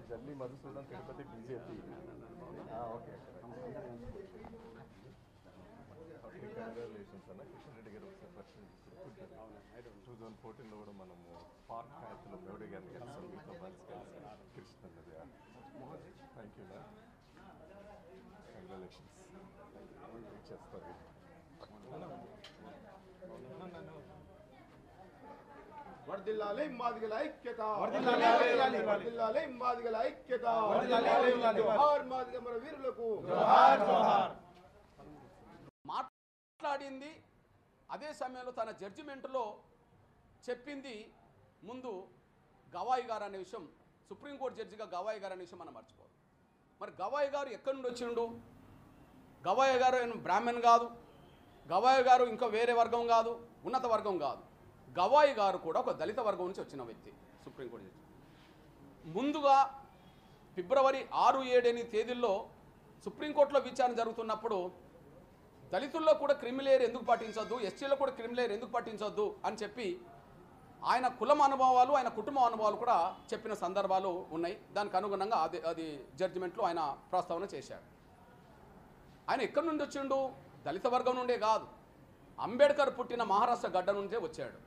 Journey Madhusudan Tirupati BJP okay congratulations అన్న కిషన్ రెడ్డి గారు ఒకసారి పరిచయం 2014లో కూడా మనము పార్క్ హ్యాత్లో మోడీ గారిని కలిసాం మీతో కలిసి కృష్ణ అన్నది థ్యాంక్ యూ మ్యామ్ కంగ్రాచులేషన్స్ చేస్తారు వర్ధిల్లాలి మాదిగల ఐక్యత వర్ధిల్లాలి మాదిగల ఐక్యత జోహార్ మాదిగ మన వీరులకు జోహార్ జోహార్. మాట్లాడింది అదే సమయంలో తన జడ్జిమెంట్లో చెప్పింది ముందు గవాయి గారు అనే విషయం, సుప్రీంకోర్టు జడ్జిగా గవాయి గారు అనే విషయం మనం మర్చిపోదు. మరి గవాయి గారు ఎక్కడి నుండి వచ్చిండు? గవాయి గారు బ్రాహ్మణ్ కాదు, గవాయి గారు ఇంకా వేరే వర్గం కాదు, ఉన్నత వర్గం కాదు. గవాయి గారు కూడా ఒక దళిత వర్గం నుంచి వచ్చిన వ్యక్తి. సుప్రీంకోర్టు జడ్జి ముందుగా ఫిబ్రవరి 6, 7 తేదీల్లో సుప్రీంకోర్టులో విచారణ జరుగుతున్నప్పుడు దళితుల్లో కూడా క్రిమిలేయర్ ఎందుకు పాటించొద్దు, ఎస్టీలో కూడా క్రిమిలేయర్ ఎందుకు పాటించొద్దు అని చెప్పి ఆయన కులం అనుభవాలు, ఆయన కుటుంబ అనుభవాలు కూడా చెప్పిన సందర్భాలు ఉన్నాయి. దానికి అనుగుణంగా అది జడ్జిమెంట్లో ఆయన ప్రస్తావన చేశాడు. ఆయన ఎక్కడి నుండి వచ్చిండు? దళిత వర్గం నుండే కాదు, అంబేద్కర్ పుట్టిన మహారాష్ట్ర గడ్డ నుండే వచ్చాడు.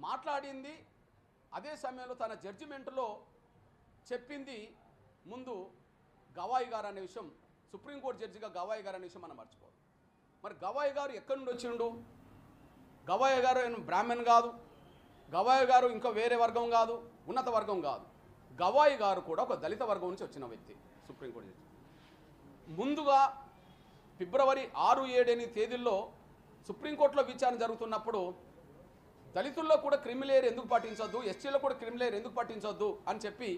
మాట్లాడింది అదే సమయంలో తన జడ్జిమెంట్లో చెప్పింది ముందు గవాయి గారు అనే విషయం, సుప్రీంకోర్టు జడ్జిగా గవాయి గారు అనే విషయం మనం మర్చిపోదు. మరి గవాయి గారు ఎక్కడి నుండి వచ్చిండు? గవాయి గారు బ్రాహ్మణ్ కాదు, గవాయి గారు ఇంకా వేరే వర్గం కాదు, ఉన్నత వర్గం కాదు. గవాయి గారు కూడా ఒక దళిత వర్గం నుంచి వచ్చిన వ్యక్తి. సుప్రీంకోర్టు జడ్జి ముందుగా ఫిబ్రవరి 6, 7 తేదీల్లో సుప్రీంకోర్టులో విచారణ జరుగుతున్నప్పుడు దళితుల్లో కూడా క్రిమిలేయర్ ఎందుకు పాటించొద్దు, ఎస్టీలో కూడా క్రిమిలేయర్ ఎందుకు పాటించొద్దు అని చెప్పి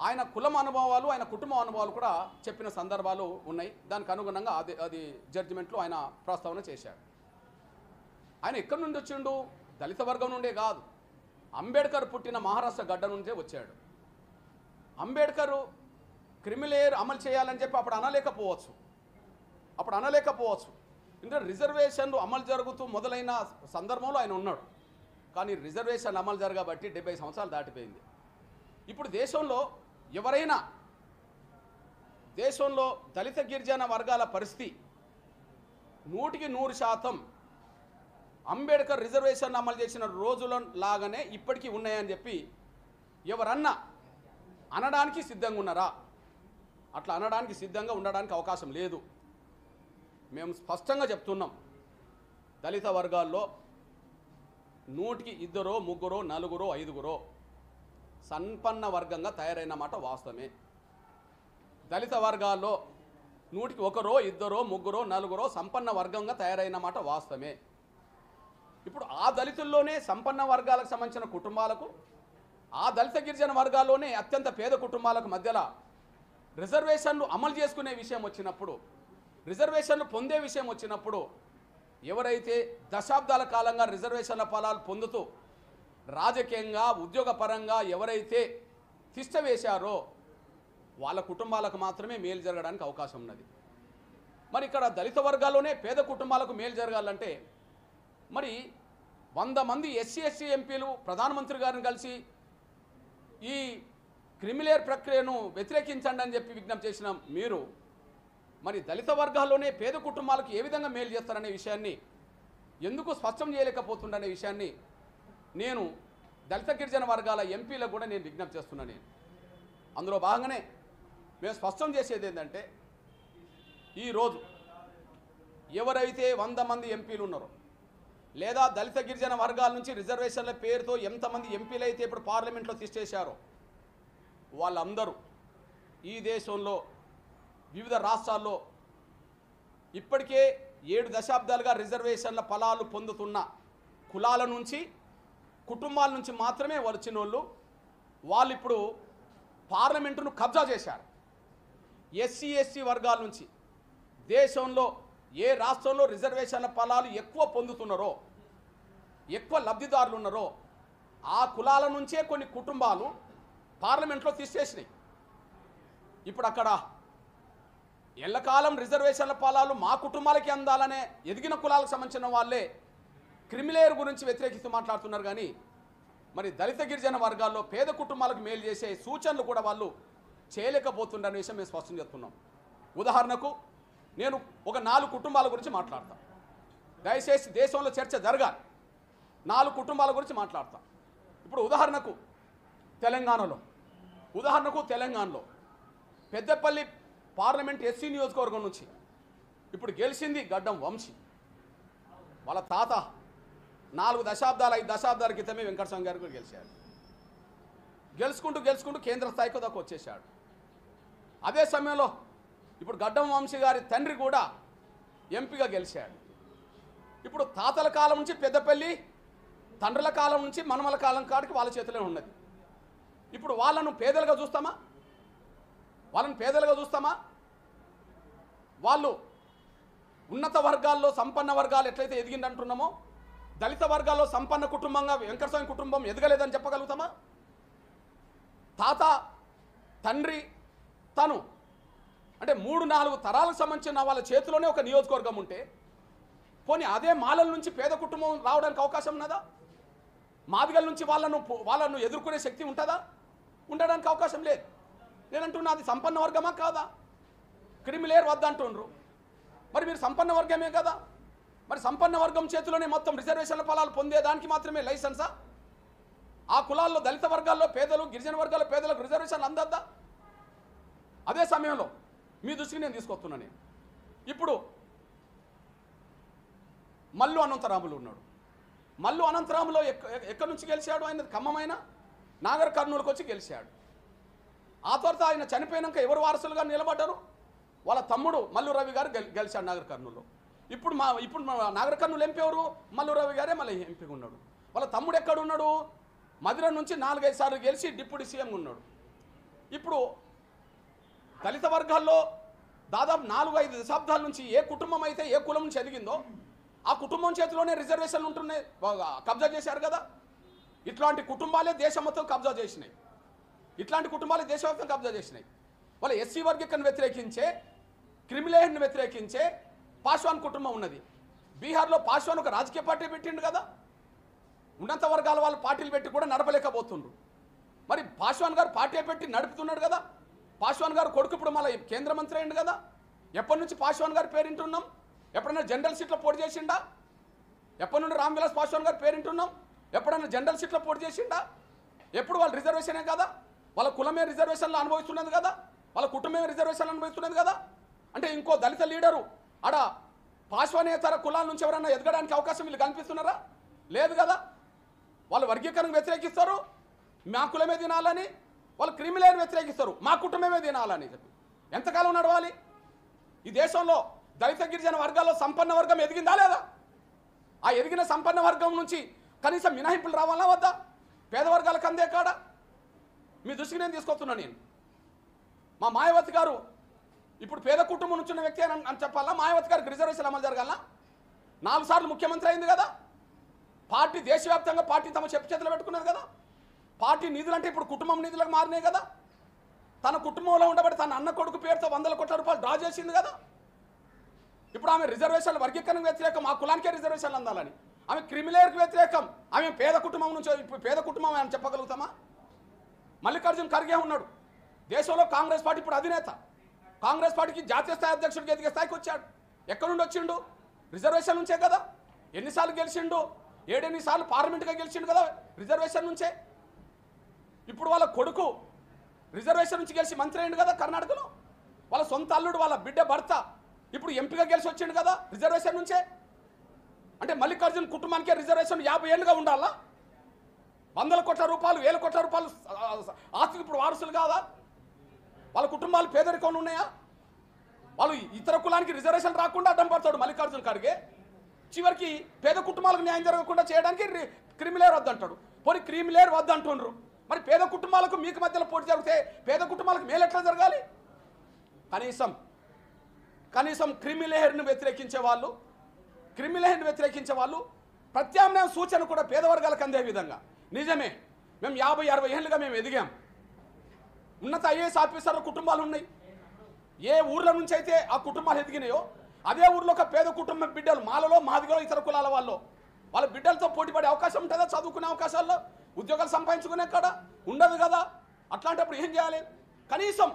ఆయన కులం అనుభవాలు, ఆయన కుటుంబ అనుభవాలు కూడా చెప్పిన సందర్భాలు ఉన్నాయి. దానికి అనుగుణంగా అది జడ్జిమెంట్లో ఆయన ప్రస్తావన చేశాడు. ఆయన ఎక్కడి నుండి వచ్చిండు? దళిత వర్గం నుండే కాదు, అంబేద్కర్ పుట్టిన మహారాష్ట్ర గడ్డ నుండే వచ్చాడు. అంబేద్కర్ క్రిమిలేయర్ అమలు చేయాలని చెప్పి అప్పుడు అనలేకపోవచ్చు. ఎందుకంటే రిజర్వేషన్లు అమలు జరుగుతూ మొదలైన సందర్భంలో ఆయన ఉన్నాడు. కానీ రిజర్వేషన్ అమలు జరగబట్టి 70 సంవత్సరాలు దాటిపోయింది. ఇప్పుడు దేశంలో ఎవరైనా దళిత గిరిజన వర్గాల పరిస్థితి 100% అంబేద్కర్ రిజర్వేషన్ అమలు చేసిన రోజుల లాగానే ఇప్పటికీ ఉన్నాయని చెప్పి ఎవరన్నా అనడానికి సిద్ధంగా ఉన్నారా? అట్లా అనడానికి సిద్ధంగా ఉండడానికి అవకాశం లేదు. మేము స్పష్టంగా చెప్తున్నాం, దళిత వర్గాల్లో 100కి 2, 3, 4, 5 సంపన్న వర్గంగా తయారైన మాట వాస్తవమే. దళిత వర్గాల్లో 100కి 1, 2, 3, 4 సంపన్న వర్గంగా తయారైన మాట వాస్తవమే. ఇప్పుడు ఆ దళితుల్లోనే సంపన్న వర్గాలకు సంబంధించిన కుటుంబాలకు, ఆ దళిత గిరిజన వర్గాల్లోనే అత్యంత పేద కుటుంబాలకు మధ్యలో రిజర్వేషన్లు అమలు చేసుకునే విషయం వచ్చినప్పుడు, రిజర్వేషన్లు పొందే విషయం వచ్చినప్పుడు ఎవరైతే దశాబ్దాల కాలంగా రిజర్వేషన్ల ఫలాలు పొందుతూ రాజకీయంగా, ఉద్యోగపరంగా ఎవరైతే తిష్ట వేశారో వాళ్ళ కుటుంబాలకు మాత్రమే మేలు జరగడానికి అవకాశం ఉన్నది. మరి ఇక్కడ దళిత వర్గాల్లోనే పేద కుటుంబాలకు మేలు జరగాలంటే మరి 100 మంది SC ఎంపీలు ప్రధానమంత్రి గారిని కలిసి ఈ క్రిమిలేయర్ ప్రక్రియను వ్యతిరేకించండి అని చెప్పి విజ్ఞప్తి చేసిన మీరు మరి దళిత వర్గాల్లోనే పేద కుటుంబాలకు ఏ విధంగా మేలు చేస్తారనే విషయాన్ని ఎందుకు స్పష్టం చేయలేకపోతుందనే విషయాన్ని నేను దళిత గిరిజన వర్గాల ఎంపీలకు కూడా నేను విజ్ఞప్తి చేస్తున్నాను. అందులో భాగంగానే మేము స్పష్టం చేసేది ఏంటంటే, ఈరోజు ఎవరైతే 100 మంది ఎంపీలు ఉన్నారో లేదా దళిత గిరిజన వర్గాల నుంచి రిజర్వేషన్ల పేరుతో ఎంతమంది ఎంపీలు అయితే ఇప్పుడు పార్లమెంట్లో తీసేశారో వాళ్ళందరూ ఈ దేశంలో వివిధ రాష్ట్రాల్లో ఇప్పటికే 7 దశాబ్దాలుగా రిజర్వేషన్ల ఫలాలు పొందుతున్న కులాల నుంచి, కుటుంబాల నుంచి మాత్రమే వచ్చిన వాళ్ళు ఇప్పుడు పార్లమెంటును కబ్జా చేశారు. SC వర్గాల నుంచి దేశంలో ఏ రాష్ట్రంలో రిజర్వేషన్ల ఫలాలు ఎక్కువ పొందుతున్నారో, ఎక్కువ లబ్ధిదారులు ఉన్నారో ఆ కులాల నుంచే కొన్ని కుటుంబాలు పార్లమెంట్లో తీసేసినాయి. ఇప్పుడు అక్కడ ఎల్లకాలం రిజర్వేషన్ల ఫలాలు మా కుటుంబాలకి అందాలనే ఎదిగిన కులాలకు సంబంధించిన వాళ్ళే క్రిమిలేయర్ గురించి వ్యతిరేకిస్తూ మాట్లాడుతున్నారు. కానీ మరి దళిత గిరిజన వర్గాల్లో పేద కుటుంబాలకు మేలు చేసే సూచనలు కూడా వాళ్ళు చేయలేకపోతుండనే విషయం మేము స్పష్టం చేస్తున్నాం. ఉదాహరణకు నేను ఒక 4 కుటుంబాల గురించి మాట్లాడతాను. దయచేసి దేశంలో చర్చ జరగాలి. 4 కుటుంబాల గురించి మాట్లాడతాం. ఇప్పుడు ఉదాహరణకు తెలంగాణలో పెద్దపల్లి పార్లమెంట్ ఎస్సీ నియోజకవర్గం నుంచి ఇప్పుడు గెలిచింది గడ్డం వంశీ. వాళ్ళ తాత 5 దశాబ్దాల క్రితమే వెంకటస్వామి గారు గెలిచాడు. గెలుచుకుంటూ కేంద్ర స్థాయికి దాకా వచ్చేసాడు. అదే సమయంలో ఇప్పుడు గడ్డం వంశీ గారి తండ్రి కూడా ఎంపీగా గెలిచాడు. ఇప్పుడు తాతల కాలం నుంచి పెద్దపల్లి, తండ్రుల కాలం నుంచి మనమల కాలం కాడికి వాళ్ళ చేతిలో ఉన్నది. ఇప్పుడు వాళ్ళను పేదలుగా చూస్తామా? వాళ్ళు ఉన్నత వర్గాల్లో సంపన్న వర్గాలు ఎట్లయితే ఎదిగిందంటున్నామో దళిత వర్గాల్లో సంపన్న కుటుంబంగా వెంకటస్వామి కుటుంబం ఎదగలేదని చెప్పగలుగుతామా? తాత, తండ్రి, తను అంటే 3-4 తరాలకు సంబంధించిన వాళ్ళ చేతిలోనే ఒక నియోజకవర్గం ఉంటే పోనీ అదే మాలల నుంచి పేద కుటుంబం రావడానికి అవకాశం ఉన్నదా? మాదిగల నుంచి వాళ్ళను ఎదుర్కొనే శక్తి ఉంటుందా? ఉండడానికి అవకాశం లేదు. నేనంటున్నా అది సంపన్న వర్గమా కాదా? క్రిమిలేయర్ వద్ద అంటుండ్రు. మరి మీరు సంపన్న వర్గమే కదా, మరి సంపన్న వర్గం చేతిలోనే మొత్తం రిజర్వేషన్ల ఫలాలు పొందేదానికి మాత్రమే లైసెన్సా? ఆ కులాల్లో దళిత వర్గాల్లో పేదలు, గిరిజన వర్గాల్లో పేదలకు రిజర్వేషన్లు అందద్దా? అదే సమయంలో మీ దృష్టికి నేను తీసుకొస్తున్నాను. ఇప్పుడు మల్లు అనంతరాములు ఉన్నాడు. మల్లు అనంతరాములో ఎక్కడి నుంచి గెలిచాడు? ఆయన ఖమ్మమైన నాగర్ కర్నూలుకి వచ్చి గెలిచాడు. ఆ తర్వాత ఆయన చనిపోయినాక ఎవరు వారసులుగా నిలబడ్డారు? వాళ్ళ తమ్ముడు మల్లు రవి గారు గెలిచాడు నాగర్ కర్నూలులో. ఇప్పుడు నాగర్ కర్నూలు ఎంపీ ఎవరు? మల్లు రవి గారే మళ్ళీ ఎంపీగా ఉన్నాడు. వాళ్ళ తమ్ముడు ఎక్కడ ఉన్నాడు? మధుర నుంచి 4-5 సార్లు గెలిచి డిప్యూటీ సీఎం ఉన్నాడు. ఇప్పుడు దళిత వర్గాల్లో దాదాపు 4-5 దశాబ్దాల నుంచి ఏ కుటుంబం అయితే ఏ కులం నుంచి ఎదిగిందో ఆ కుటుంబం చేతిలోనే రిజర్వేషన్లు ఉంటున్నాయి, కబ్జా చేశారు కదా. ఇట్లాంటి కుటుంబాలే దేశం మొత్తం కబ్జా చేసినాయి. వాళ్ళ ఎస్సీ వర్గీకరణ వ్యతిరేకించే, క్రిమిలేయర్ని వ్యతిరేకించే పాస్వాన్ కుటుంబం ఉన్నది. బీహార్లో పాస్వాన్ ఒక రాజకీయ పార్టీ పెట్టిండు కదా. ఉన్నత వర్గాల వాళ్ళు పార్టీలు పెట్టి కూడా నడపలేకపోతుండ్రు. మరి పాస్వాన్ గారు పార్టీ పెట్టి నడుపుతున్నాడు కదా. పాస్వాన్ గారు కొడుకు ఇప్పుడు మళ్ళీ కేంద్ర మంత్రి అయింది కదా. ఎప్పటి నుంచి పాస్వాన్ గారి పేరింటున్నాం? ఎప్పుడైనా జనరల్ సీట్లో పోటీ చేసిండా? ఎప్పటి నుండి రామ్ విలాస్ పాస్వాన్ గారి పేరింటున్నాం? ఎప్పుడైనా జనరల్ సీట్లో పోటీ చేసిండా? ఎప్పుడు వాళ్ళు రిజర్వేషనే కదా, వాళ్ళ కులమే రిజర్వేషన్లు అనుభవిస్తున్నది కదా, వాళ్ళ కుటుంబమే రిజర్వేషన్లు అనుభవిస్తున్నది కదా. అంటే ఇంకో దళిత లీడరు ఆడ పాస్వానేతర కులాల నుంచి ఎవరైనా ఎదగడానికి అవకాశం వీళ్ళు కనిపిస్తున్నారా? లేదు కదా. వాళ్ళు వర్గీకరణకు వ్యతిరేకిస్తారు, మా కులమే తినాలని. వాళ్ళు క్రిమిలేయర్ వ్యతిరేకిస్తారు, మా కుటుంబమే తినాలని చెప్పి. ఎంతకాలం నడవాలి? ఈ దేశంలో దళిత గిరిజన వర్గాల్లో సంపన్న వర్గం ఎదిగిందా లేదా? ఆ ఎదిగిన సంపన్న వర్గం నుంచి కనీసం మినహాయింపులు రావాలా వద్దా? పేద వర్గాలకు అందే కాడ మీ దృష్టికి నేను తీసుకొస్తున్నాను. నేను మా మాయావతి గారు ఇప్పుడు పేద కుటుంబం నుంచి ఉన్న వ్యక్తి అని చెప్పాలా? మాయావతి గారికి రిజర్వేషన్ అమలు జరగాలా? 4 సార్లు ముఖ్యమంత్రి అయింది కదా. పార్టీ దేశవ్యాప్తంగా పార్టీ తమ చేతులు పెట్టుకున్నది కదా. పార్టీ నిధులు అంటే ఇప్పుడు కుటుంబం నిధులకు మారినాయి కదా. తన కుటుంబంలో ఉండబడి తన అన్న కొడుకు పేరుతో 100 కోట్ల రూపాయలు డ్రా చేసింది కదా. ఇప్పుడు ఆమె రిజర్వేషన్లు వర్గీకరణ వ్యతిరేకం, ఆ కులానికే రిజర్వేషన్లు అందాలని. ఆమె క్రిమిలేయర్కి వ్యతిరేకం, ఆమె పేద కుటుంబం నుంచి. ఇప్పుడు పేద కుటుంబం అని చెప్పగలుగుతామా? మల్లికార్జున్ ఖర్గే ఉన్నాడు దేశంలో కాంగ్రెస్ పార్టీ ఇప్పుడు అధినేత. కాంగ్రెస్ పార్టీకి జాతీయ స్థాయి అధ్యక్షుడికి ఎదిగే స్థాయికి వచ్చాడు. ఎక్కడి నుండి వచ్చిండు? రిజర్వేషన్ నుంచే కదా. ఎన్నిసార్లు గెలిచిండు? 7-8 సార్లు పార్లమెంట్గా గెలిచిండు కదా రిజర్వేషన్ నుంచే. ఇప్పుడు వాళ్ళ కొడుకు రిజర్వేషన్ నుంచి గెలిచి మంత్రి అయ్యిండు కదా కర్ణాటకలో. వాళ్ళ సొంత అల్లుడు, వాళ్ళ బిడ్డ భర్త ఇప్పుడు ఎంపీగా గెలిచి వచ్చిండు కదా రిజర్వేషన్ నుంచే. అంటే మల్లికార్జున్ కుటుంబానికే రిజర్వేషన్ 50 ఏళ్ళుగా ఉండాలా? 100 కోట్ల రూపాయలు, 1000 కోట్ల రూపాయలు ఆస్తికి ఇప్పుడు వారసులు కాదా? వాళ్ళ కుటుంబాలు పేదరికంలో ఉన్నాయా? వాళ్ళు ఇతర కులానికి రిజర్వేషన్ రాకుండా అడ్డం పడతాడు మల్లికార్జున్ ఖర్గే. చివరికి పేద కుటుంబాలకు న్యాయం జరగకుండా చేయడానికి క్రిమిలేయర్ వద్దంటాడు. పోనీ క్రిమిలేయర్ వద్దంటుండ్రు, మరి పేద కుటుంబాలకు మీకు మధ్యలో పోటీ జరిగితే పేద కుటుంబాలకు మేలు ఎట్లా జరగాలి? కనీసం కనీసం క్రిమిలేయర్ను వ్యతిరేకించే వాళ్ళు ప్రత్యామ్నాయ సూచన కూడా పేద వర్గాలకు అందే విధంగా. నిజమే, మేము 50-60 ఏళ్ళుగా మేము ఎదిగాం. ఉన్నత ఐఏఎస్ ఆఫీసర్ల కుటుంబాలు ఉన్నాయి. ఏ ఊర్ల నుంచి అయితే ఆ కుటుంబాలు ఎదిగినాయో అదే ఊర్లో ఒక పేద కుటుంబం బిడ్డలు, మాలలో మాదిగలో ఇతర కులాల వాళ్ళ బిడ్డలతో పోటీపడే అవకాశం ఉంటుందా? చదువుకునే అవకాశాల్లో, ఉద్యోగాలు సంపాదించుకునే కాడ ఉండదు కదా. అట్లాంటప్పుడు ఏం చేయాలి? కనీసం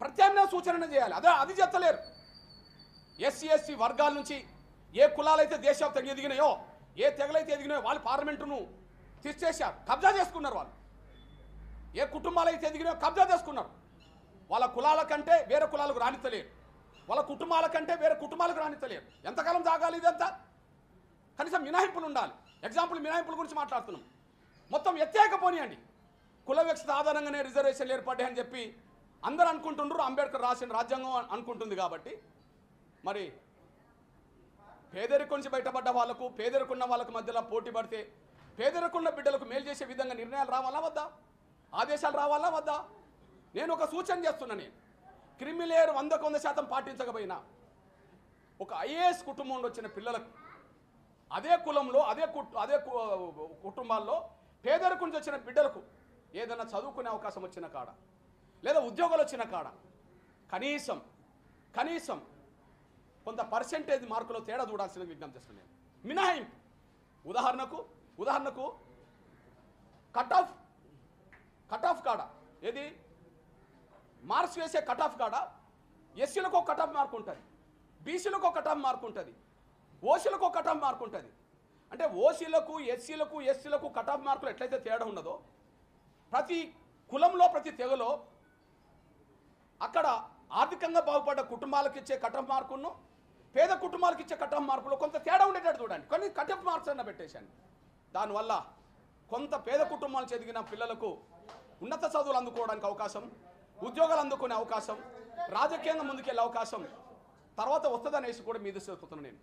ప్రత్యామ్నాయ సూచన చేయాలి. అది చెత్తలేరు. ఎస్సీ వర్గాల నుంచి ఏ కులాలైతే దేశవ్యాప్తంగా ఎదిగినాయో, ఏ తెగలైతే ఎదిగినాయో వాళ్ళు పార్లమెంటును తీసేశారు, కబ్జా చేసుకున్నారు. వాళ్ళు ఏ కుటుంబాలు అయితే ఎదిగినాయో కబ్జా చేసుకున్నారు. వాళ్ళ కులాల కంటే వేరే కులాలకు రానిత్తలేరు, వాళ్ళ కుటుంబాల కంటే వేరే కుటుంబాలకు రానిత్తలేరు. ఎంతకాలం సాగాలి ఇదంతా? కనీసం మినహాయింపులు ఉండాలి. ఎగ్జాంపుల్ మినహాయింపుల గురించి మాట్లాడుతున్నాం. మొత్తం ఎత్తేకపోనియండి. కుల వివక్షత ఆధారంగానే రిజర్వేషన్లు ఏర్పడ్డాయని చెప్పి అందరూ అనుకుంటున్నారు. అంబేద్కర్ రాసిన రాజ్యాంగం అనుకుంటుంది కాబట్టి మరి పేదరికం నుంచి బయటపడ్డ వాళ్ళకు, పేదరికున్న వాళ్ళకు మధ్యలో పోటీ పడితే పేదరికున్న బిడ్డలకు మేలు చేసే విధంగా నిర్ణయాలు రావాలా వద్దా? ఆదేశాలు రావాలా వద్దా? నేను ఒక సూచన చేస్తున్నాను. క్రిమిలేయర్ 100% పాటించకపోయినా ఒక ఐఏఎస్ కుటుంబం వచ్చిన పిల్లలకు అదే కులంలో అదే కుటుంబాల్లో పేదరికం నుంచి వచ్చిన బిడ్డలకు ఏదైనా చదువుకునే అవకాశం వచ్చిన కాడ లేదా ఉద్యోగాలు వచ్చిన కాడ కనీసం కొంత పర్సెంటేజ్ మార్కులో తేడా చూడాల్సిన విజ్ఞప్తి చేస్తున్నాను. మినహాయింపు ఉదాహరణకు కట్ ఆఫ్ కాడ ఏది మార్క్స్ వేసే కట్ ఆఫ్ కాడ ఎస్సీలకు ఒక కట్ ఆఫ్ మార్క్ ఉంటుంది, బీసీలకు ఒక కట్ ఆఫ్ మార్క్ ఉంటుంది, ఓసీలకు ఒక కట్ ఆఫ్ మార్క్ ఉంటుంది. అంటే ఓసీలకు ఎస్సీలకు కట్ ఆఫ్ మార్కులు ఎట్లయితే తేడా ఉన్నదో ప్రతి కులంలో ప్రతి తెగలో అక్కడ ఆర్థికంగా బాగుపడ్డ కుటుంబాలకు ఇచ్చే కట్ ఆఫ్ మార్కును పేద కుటుంబాలకు ఇచ్చే కట్ ఆఫ్ మార్కులో కొంత తేడా ఉండేటట్టు చూడండి. కొన్ని కట్ ఆఫ్ మార్క్స్ అన్న పెట్టేశాను. దానివల్ల కొంత పేద కుటుంబాలు ఎదిగిన పిల్లలకు ఉన్నత చదువులు అందుకోవడానికి అవకాశం, ఉద్యోగాలు అందుకునే అవకాశం, రాజకీయంగా ముందుకెళ్ళే అవకాశం తర్వాత వస్తుందనేసి కూడా మీద చెప్తున్నాను నేను.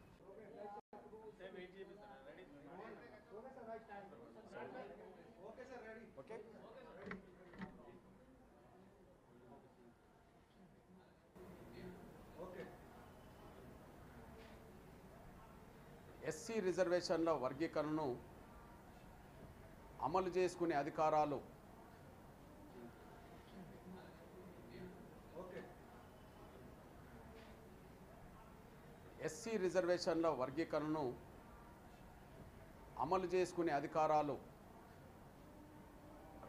ఎస్సీ రిజర్వేషన్ల వర్గీకరణను అమలు చేసుకునే అధికారాలు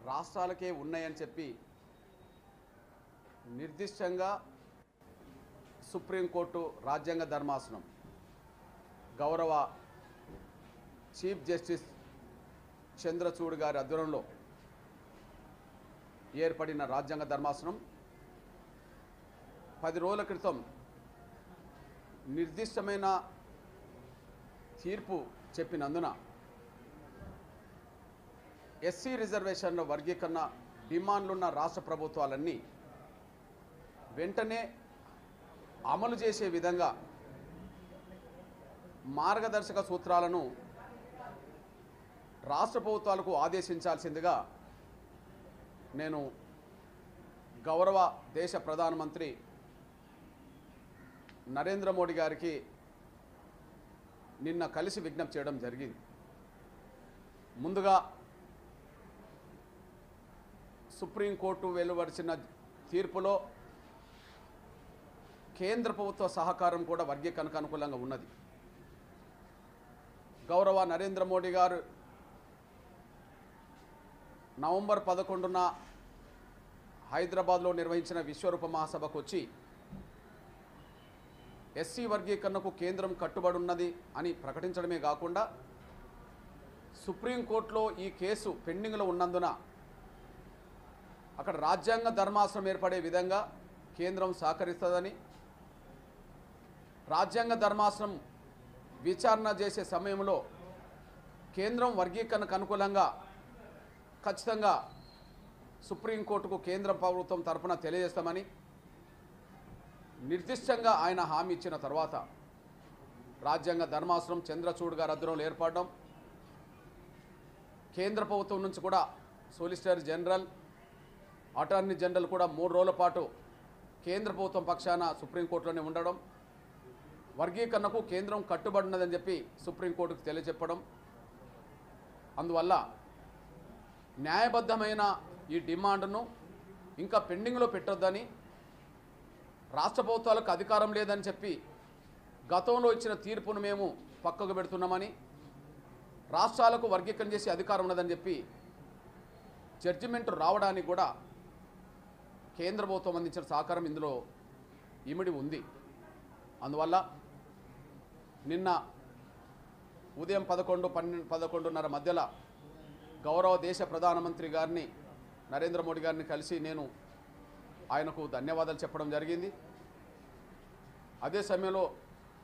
రాష్ట్రాలకే ఉన్నాయని చెప్పి నిర్దిష్టంగా సుప్రీంకోర్టు రాజ్యాంగ ధర్మాసనం గౌరవ చీఫ్ జస్టిస్ చంద్రచూడ్ గారి ఆధ్వర్యంలో ఏర్పడిన రాజ్యాంగ ధర్మాసనం 10 రోజుల క్రితం నిర్దిష్టమైన తీర్పు చెప్పినందున ఎస్సీ రిజర్వేషన్ల వర్గీకరణ డిమాండ్లున్న రాష్ట్ర ప్రభుత్వాలన్నీ వెంటనే అమలు చేసే విధంగా మార్గదర్శక సూత్రాలను రాష్ట్ర ప్రభుత్వాలకు ఆదేశించాల్సిందిగా నేను గౌరవ దేశ ప్రధానమంత్రి నరేంద్ర మోడీ గారికి నిన్న కలిసి విజ్ఞప్తి చేయడం జరిగింది. ముందుగా సుప్రీంకోర్టు వెలువరిచిన తీర్పులో కేంద్ర ప్రభుత్వ సహకారం కూడా వర్గీకరణకు అనుకూలంగా ఉన్నది. గౌరవ నరేంద్ర మోడీ గారు నవంబర్ 11న హైదరాబాద్లో నిర్వహించిన విశ్వరూప మహాసభకు వచ్చి ఎస్సీ వర్గీకరణకు కేంద్రం కట్టుబడి ఉన్నది అని ప్రకటించడమే కాకుండా సుప్రీంకోర్టులో ఈ కేసు పెండింగ్లో ఉన్నందున అక్కడ రాజ్యాంగ ధర్మాసనం ఏర్పడే విధంగా కేంద్రం సహకరిస్తుందని, రాజ్యాంగ ధర్మాసనం విచారణ చేసే సమయంలో కేంద్రం వర్గీకరణకు అనుకూలంగా ఖచ్చితంగా సుప్రీంకోర్టుకు కేంద్ర ప్రభుత్వం తరఫున తెలియజేస్తామని నిర్దిష్టంగా ఆయన హామీ ఇచ్చిన తర్వాత రాజ్యాంగ ధర్మాసనం చంద్రచూడ్ గారి ఆధ్వర్యంలో ఏర్పడడం, కేంద్ర ప్రభుత్వం నుంచి కూడా సోలిసిటర్ జనరల్, అటార్నీ జనరల్ కూడా 3 రోజుల పాటు కేంద్ర ప్రభుత్వం పక్షాన సుప్రీంకోర్టులోనే ఉండడం, వర్గీకరణకు కేంద్రం కట్టుబడినదని చెప్పి సుప్రీంకోర్టుకు తెలియజెప్పడం, అందువల్ల న్యాయబద్ధమైన ఈ డిమాండ్ను ఇంకా పెండింగ్లో పెట్టొద్దని, రాష్ట్ర ప్రభుత్వాలకు అధికారం లేదని చెప్పి గతంలో ఇచ్చిన తీర్పును మేము పక్కకు పెడుతున్నామని, రాష్ట్రాలకు వర్గీకరణ చేసే అధికారం ఉన్నదని చెప్పి జడ్జిమెంట్ రావడానికి కూడా కేంద్ర ప్రభుత్వం అందించిన సహకారం ఇందులో ఇమిడి ఉంది. అందువల్ల నిన్న ఉదయం 11:30 మధ్యలో గౌరవ దేశ ప్రధానమంత్రి గారిని నరేంద్ర మోడీ గారిని కలిసి నేను ఆయనకు ధన్యవాదాలు చెప్పడం జరిగింది. అదే సమయంలో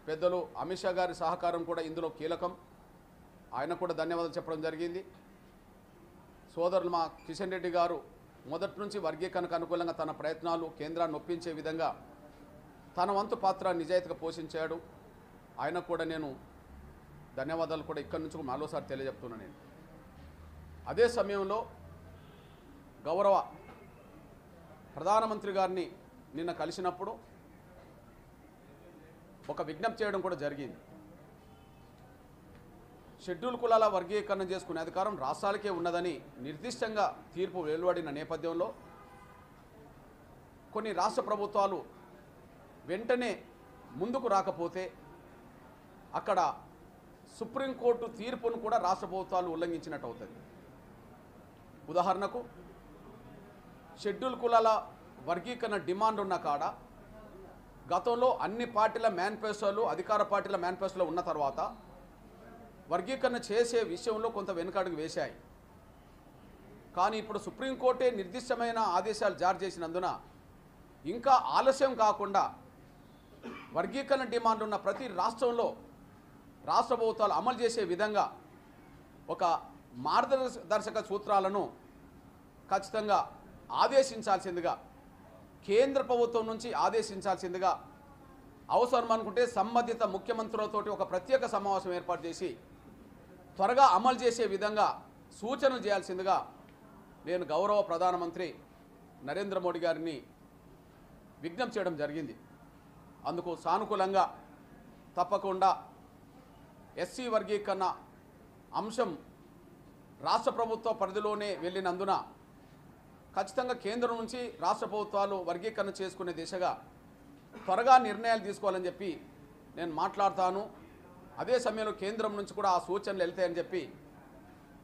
పెద్దలు అమిత్ షా గారి సహకారం కూడా ఇందులో కీలకం, ఆయన కూడా ధన్యవాదాలు చెప్పడం జరిగింది. సోదరులు మా కిషన్ రెడ్డి గారు మొదటి నుంచి వర్గీకరణకు అనుకూలంగా తన ప్రయత్నాలు కేంద్రాన్ని ఒప్పించే విధంగా తన వంతు పాత్ర నిజాయితీగా పోషించాడు. ఆయనకు కూడా నేను ధన్యవాదాలు కూడా ఇక్కడి నుంచి మరోసారి తెలియజెప్తున్నాను. నేను అదే సమయంలో గౌరవ ప్రధానమంత్రి గారిని నిన్న కలిసినప్పుడు ఒక విజ్ఞప్తి చేయడం కూడా జరిగింది. షెడ్యూల్ కులాల వర్గీకరణ చేసుకునే అధికారం రాష్ట్రాలకే ఉన్నదని నిర్దిష్టంగా తీర్పు వెలువడిన నేపథ్యంలో కొన్ని రాష్ట్ర ప్రభుత్వాలు వెంటనే ముందుకు రాకపోతే అక్కడ సుప్రీంకోర్టు తీర్పును కూడా రాష్ట్ర ప్రభుత్వాలు ఉల్లంఘించినట్టు అవుతుంది. ఉదాహరణకు షెడ్యూల్ కులాల వర్గీకరణ డిమాండ్ ఉన్న కాడ గతంలో అన్ని పార్టీల మేనిఫెస్టోలు అధికార పార్టీల మేనిఫెస్టోలో ఉన్న తర్వాత వర్గీకరణ చేసే విషయంలో కొంత వెనుకడుగు వేశాయి. కానీ ఇప్పుడు సుప్రీంకోర్టే నిర్దిష్టమైన ఆదేశాలు జారీ చేసినందున ఇంకా ఆలస్యం కాకుండా వర్గీకరణ డిమాండ్ ఉన్న ప్రతి రాష్ట్రంలో రాష్ట్ర ప్రభుత్వాలు అమలు చేసే విధంగా ఒక మార్గదర్శక సూత్రాలను ఖచ్చితంగా ఆదేశించాల్సిందిగా, కేంద్ర ప్రభుత్వం నుంచి ఆదేశించాల్సిందిగా, అవసరం అనుకుంటే సంబంధిత ముఖ్యమంత్రులతోటి ఒక ప్రత్యేక సమావేశం ఏర్పాటు చేసి త్వరగా అమలు చేసే విధంగా సూచనలు చేయాల్సిందిగా నేను గౌరవ ప్రధానమంత్రి నరేంద్ర మోడీ గారిని విజ్ఞప్తి చేయడం జరిగింది. అందుకు సానుకూలంగా తప్పకుండా ఎస్సీ వర్గీకరణ అంశం రాష్ట్ర ప్రభుత్వ పరిధిలోనే వెళ్ళినందున ఖచ్చితంగా కేంద్రం నుంచి రాష్ట్ర ప్రభుత్వాలు వర్గీకరణ చేసుకునే దిశగా త్వరగా నిర్ణయాలు తీసుకోవాలని చెప్పి నేను మాట్లాడతాను. అదే సమయంలో కేంద్రం నుంచి కూడా ఆ సూచనలు వెళ్తాయని చెప్పి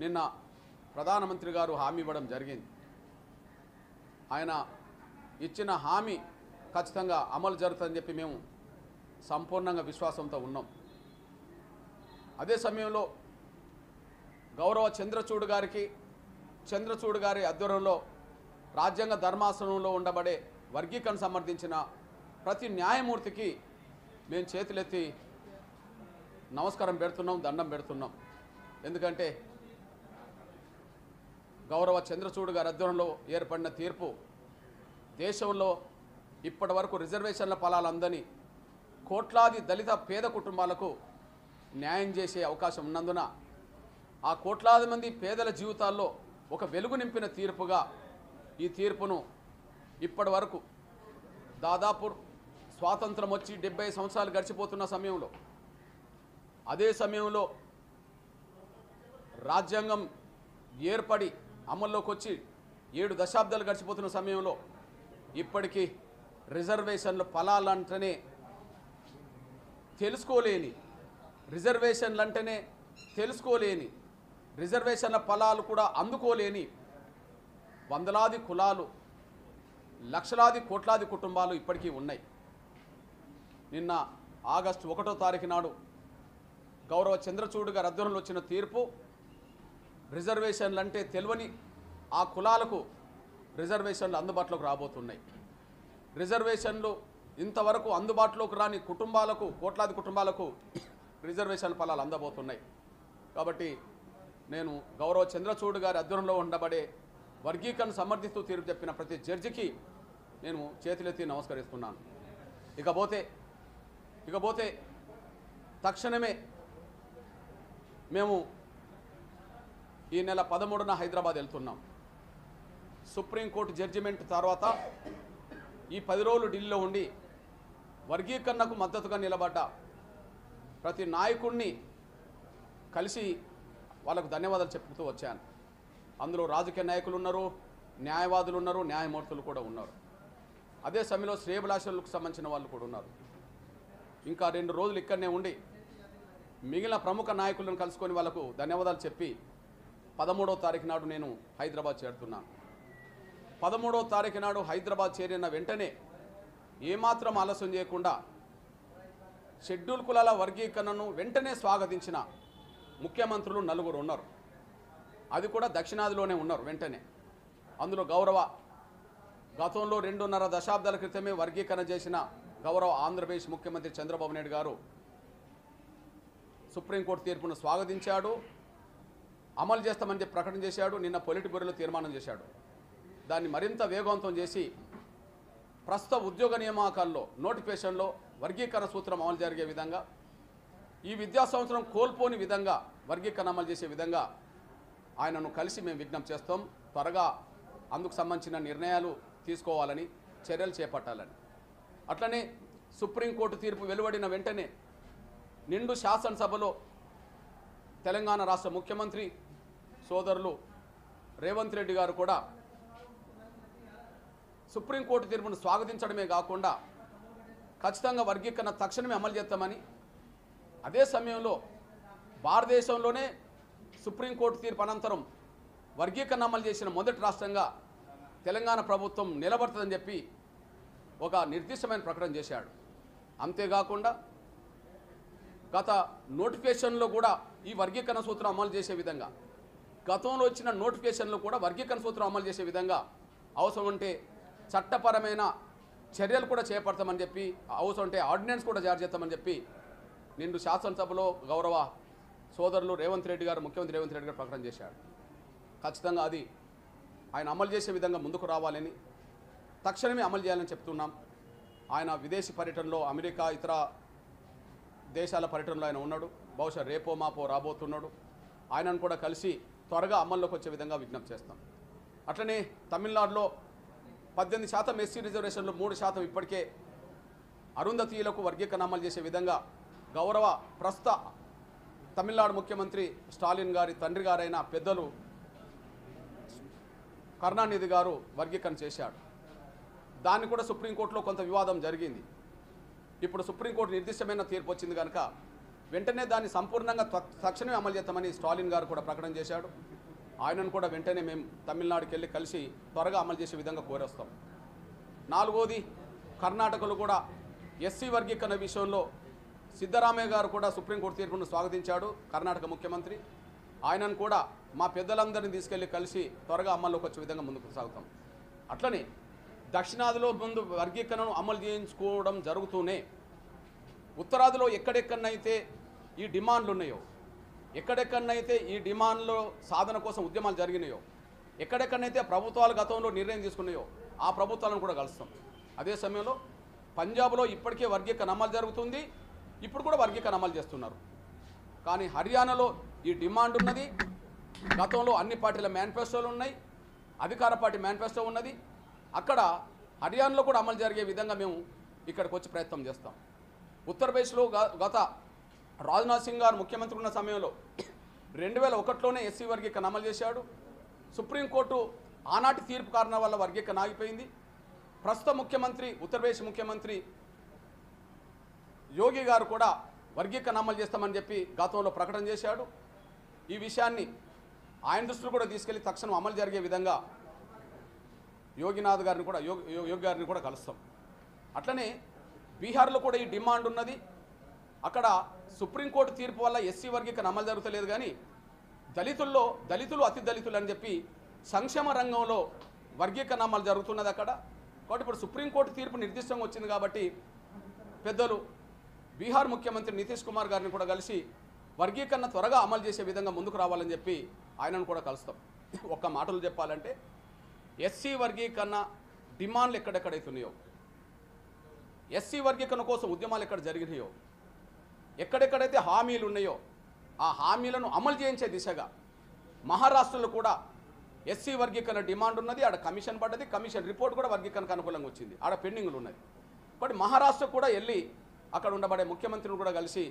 నిన్న ప్రధానమంత్రి గారు హామీ ఇవ్వడం జరిగింది. ఆయన ఇచ్చిన హామీ ఖచ్చితంగా అమలు జరుగుతుందని చెప్పి మేము సంపూర్ణంగా విశ్వాసంతో ఉన్నాం. అదే సమయంలో గౌరవ చంద్రచూడ్ గారి ఆధ్వర్యంలో రాజ్యాంగ ధర్మాసనంలో ఉండబడే వర్గీకరణ సమర్థించిన ప్రతి న్యాయమూర్తికి మేము చేతులెత్తి నమస్కారం పెడుతున్నాం, దండం పెడుతున్నాం. ఎందుకంటే గౌరవ చంద్రచూడ్ గారి ఆధ్వర్యంలో ఏర్పడిన తీర్పు దేశంలో ఇప్పటి వరకు రిజర్వేషన్ల ఫలాలు అందని కోట్లాది దళిత పేద కుటుంబాలకు న్యాయం చేసే అవకాశం ఉన్నందున ఆ కోట్లాది మంది పేదల జీవితాల్లో ఒక వెలుగు నింపిన తీర్పుగా ఈ తీర్పును ఇప్పటి వరకు దాదాపు స్వాతంత్రం వచ్చి 70 సంవత్సరాలు గడిచిపోతున్న సమయంలో, అదే సమయంలో రాజ్యాంగం ఏర్పడి అమల్లోకి వచ్చి 7 దశాబ్దాలు గడిచిపోతున్న సమయంలో ఇప్పటికీ రిజర్వేషన్ల ఫలాలంటేనే తెలుసుకోలేని, రిజర్వేషన్ల ఫలాలు కూడా అందుకోలేని వందలాది కులాలు, లక్షలాది కోట్లాది కుటుంబాలు ఇప్పటికీ ఉన్నాయి. నిన్న ఆగస్టు 1వ తారీఖు నాడు గౌరవ చంద్రచూడ్ గారి ఆధ్వర్యంలో వచ్చిన తీర్పు రిజర్వేషన్లు అంటే తెలియని ఆ కులాలకు రిజర్వేషన్లు అందుబాటులోకి రాబోతున్నాయి. రిజర్వేషన్లు ఇంతవరకు అందుబాటులోకి రాని కుటుంబాలకు, కోట్లాది కుటుంబాలకు రిజర్వేషన్ ఫలాలు అందబోతున్నాయి. కాబట్టి నేను గౌరవ చంద్రచూడ్ గారి ఆధ్వర్యంలో ఉండబడే వర్గీకరణ సమర్థిస్తూ తీర్పు చెప్పిన ప్రతి జడ్జికి నేను చేతులెత్తి నమస్కరిస్తున్నాను. ఇకపోతే తక్షణమే మేము ఈ నెల 13న హైదరాబాద్ వెళ్తున్నాం. సుప్రీంకోర్టు జడ్జిమెంట్ తర్వాత ఈ 10 రోజులు ఢిల్లీలో ఉండి వర్గీకరణకు మద్దతుగా నిలబడ్డ ప్రతి నాయకుడిని కలిసి వాళ్ళకు ధన్యవాదాలు చెప్పుతూ వచ్చాను. అందులో రాజకీయ నాయకులు ఉన్నారు, న్యాయవాదులు ఉన్నారు, న్యాయమూర్తులు కూడా ఉన్నారు. అదే సమయంలో శ్రేయభిలాషులకు సంబంధించిన వాళ్ళు కూడా ఉన్నారు. ఇంకా 2 రోజులు ఇక్కడనే ఉండి మిగిలిన ప్రముఖ నాయకులను కలుసుకొని వాళ్ళకు ధన్యవాదాలు చెప్పి 13వ తారీఖు నాడు నేను హైదరాబాద్ చేరుతున్నాను. 13వ తారీఖు నాడు హైదరాబాద్ చేరిన వెంటనే ఏమాత్రం ఆలస్యం చేయకుండా షెడ్యూల్ కులాల వర్గీకరణను వెంటనే స్వాగతించిన ముఖ్యమంత్రులు 4 ఉన్నారు. అది కూడా దక్షిణాదిలోనే ఉన్నారు వెంటనే. అందులో గతంలో 2.5 దశాబ్దాల క్రితమే వర్గీకరణ చేసిన గౌరవ ఆంధ్రప్రదేశ్ ముఖ్యమంత్రి చంద్రబాబు నాయుడు గారు సుప్రీంకోర్టు తీర్పును స్వాగతించాడు, అమలు చేస్తామని చెప్పి ప్రకటన చేశాడు. నిన్న పొలిట్ బ్యూరోలో తీర్మానం చేశాడు. దాన్ని మరింత వేగవంతం చేసి ప్రస్తుత ఉద్యోగ నియామకాల్లో నోటిఫికేషన్లో వర్గీకరణ సూత్రం అమలు జరిగే విధంగా, ఈ విద్యా సంవత్సరం కోల్పోని విధంగా వర్గీకరణ అమలు చేసే విధంగా ఆయనను కలిసి మేము విజ్ఞప్తి చేస్తాం. త్వరగా అందుకు సంబంధించిన నిర్ణయాలు తీసుకోవాలని, చర్యలు చేపట్టాలని. అట్లనే సుప్రీంకోర్టు తీర్పు వెలువడిన వెంటనే నిండు శాసనసభలో తెలంగాణ రాష్ట్ర ముఖ్యమంత్రి సోదరులు రేవంత్ రెడ్డి గారు కూడా సుప్రీంకోర్టు తీర్పును స్వాగతించడమే కాకుండా ఖచ్చితంగా వర్గీకరణ తక్షణమే అమలు చేస్తామని, అదే సమయంలో భారతదేశంలోనే సుప్రీంకోర్టు తీర్పు అనంతరం వర్గీకరణ అమలు చేసిన మొదటి రాష్ట్రంగా తెలంగాణ ప్రభుత్వం నిలబడుతుందని చెప్పి ఒక నిర్దిష్టమైన ప్రకటన చేశాడు. అంతేకాకుండా గత నోటిఫికేషన్లో కూడా ఈ వర్గీకరణ సూత్రం అమలు చేసే విధంగా, గతంలో వచ్చిన నోటిఫికేషన్లో కూడా వర్గీకరణ సూత్రం అమలు చేసే విధంగా అవసరం ఉంటే చట్టపరమైన చర్యలు కూడా చేపడతామని చెప్పి, అవసరం ఉంటే ఆర్డినెన్స్ కూడా జారీ చేస్తామని చెప్పి నిండు శాసనసభలో గౌరవ సోదరులు రేవంత్ రెడ్డి గారు, ముఖ్యమంత్రి రేవంత్ రెడ్డి గారు ప్రకటన చేశాడు. ఖచ్చితంగా అది ఆయన అమలు చేసే విధంగా ముందుకు రావాలని, తక్షణమే అమలు చేయాలని చెప్తున్నాం. ఆయన విదేశీ పర్యటనలో, అమెరికా ఇతర దేశాల పర్యటనలో ఆయన ఉన్నాడు. బహుశా రేపో మాపో రాబోతున్నాడు. ఆయనను కూడా కలిసి త్వరగా అమల్లోకి వచ్చే విధంగా విజ్ఞప్తి చేస్తాం. అట్లనే తమిళనాడులో 18% ఎస్సీ రిజర్వేషన్లు 3% ఇప్పటికే అరుంధతీయులకు వర్గీకరణ అమలు చేసే విధంగా గౌరవ ప్రస్తుత తమిళనాడు ముఖ్యమంత్రి స్టాలిన్ గారి తండ్రి గారైన పెద్దలు కరుణానిధి గారు వర్గీకరణ చేశాడు. దాన్ని కూడా సుప్రీంకోర్టులో కొంత వివాదం జరిగింది. ఇప్పుడు సుప్రీంకోర్టు నిర్దిష్టమైన తీర్పు వచ్చింది కనుక వెంటనే దాన్ని సంపూర్ణంగా తక్షణమే అమలు చేస్తామని స్టాలిన్ గారు కూడా ప్రకటన చేశాడు. ఆయనను కూడా వెంటనే మేము తమిళనాడుకి వెళ్ళి కలిసి త్వరగా అమలు చేసే విధంగా కోరేస్తాం. 4వది, కర్ణాటకలో కూడా ఎస్సీ వర్గీకరణ విషయంలో సిద్ధరామయ్య గారు కూడా సుప్రీంకోర్టు తీర్పును స్వాగతించాడు. కర్ణాటక ముఖ్యమంత్రి ఆయనను కూడా మా పెద్దలందరినీ తీసుకెళ్లి కలిసి త్వరగా అమల్లోకి వచ్చే విధంగా ముందుకు సాగుతాం. అట్లనే దక్షిణాదిలో ముందు వర్గీకరణను అమలు చేయించుకోవడం జరుగుతూనే ఉత్తరాదిలో ఎక్కడెక్కడనైతే ఈ డిమాండ్లు ఉన్నాయో, ఎక్కడెక్కడనైతే ఈ డిమాండ్లో సాధన కోసం ఉద్యమాలు జరిగినాయో, ఎక్కడెక్కడనైతే ప్రభుత్వాలు గతంలో నిర్ణయం తీసుకున్నాయో ఆ ప్రభుత్వాలను కూడా కలుస్తాం. అదే సమయంలో పంజాబ్లో ఇప్పటికే వర్గీకరణ అమలు జరుగుతుంది, ఇప్పుడు కూడా వర్గీకరణ అమలు చేస్తున్నారు. కానీ హర్యానాలో ఈ డిమాండ్ ఉన్నది. గతంలో అన్ని పార్టీల మేనిఫెస్టోలు ఉన్నాయి, అధికార పార్టీ మేనిఫెస్టో ఉన్నది. అక్కడ హర్యానాలో కూడా అమలు జరిగే విధంగా మేము ఇక్కడికి వచ్చి ప్రయత్నం చేస్తాం. ఉత్తరప్రదేశ్లో గత రాజ్నాథ్ సింగ్ గారు ముఖ్యమంత్రి ఉన్న సమయంలో 2001లోనే ఎస్సీ వర్గీకరణ అమలు చేశాడు. సుప్రీంకోర్టు ఆనాటి తీర్పు కారణం వల్ల వర్గీకరణ ఆగిపోయింది. ప్రస్తుత ముఖ్యమంత్రి, ఉత్తరప్రదేశ్ ముఖ్యమంత్రి యోగి గారు కూడా వర్గీకరణ అమలు చేస్తామని చెప్పి గతంలో ప్రకటన చేశాడు. ఈ విషయాన్ని ఆయన దృష్టిలో కూడా తీసుకెళ్లి తక్షణం అమలు జరిగే విధంగా యోగి గారిని కూడా కలుస్తాం. అట్లనే బీహార్లో కూడా ఈ డిమాండ్ ఉన్నది. అక్కడ సుప్రీంకోర్టు తీర్పు వల్ల ఎస్సీ వర్గీకరణ అమలు జరుగుతలేదు, కానీ దళితులు అతి దళితులు అని చెప్పి సంక్షేమ రంగంలో వర్గీకరణ అమలు జరుగుతున్నది అక్కడ. కాబట్టి ఇప్పుడు సుప్రీంకోర్టు తీర్పు నిర్దిష్టంగా వచ్చింది కాబట్టి పెద్దలు బీహార్ ముఖ్యమంత్రి నితీష్ కుమార్ గారిని కూడా కలిసి వర్గీకరణ త్వరగా అమలు చేసే విధంగా ముందుకు రావాలని చెప్పి ఆయనను కూడా కలుస్తాం. ఒక్క మాటలు చెప్పాలంటే ఎస్సీ వర్గీకరణ డిమాండ్లు ఎక్కడెక్కడైతున్నాయో, ఎస్సీ వర్గీకరణ కోసం ఉద్యమాలు ఎక్కడ జరిగినాయో, ఎక్కడెక్కడైతే హామీలు ఉన్నాయో ఆ హామీలను అమలు చేయించే దిశగా మహారాష్ట్రలో కూడా ఎస్సీ వర్గీకరణ డిమాండ్ ఉన్నది, ఆడ కమిషన్ పడ్డది, కమిషన్ రిపోర్ట్ కూడా వర్గీకరణకు అనుకూలంగా వచ్చింది, ఆడ పెండింగ్లు ఉన్నది. బట్ మహారాష్ట్ర కూడా వెళ్ళి అక్కడ ఉండబడే ముఖ్యమంత్రిని కూడా కలిసి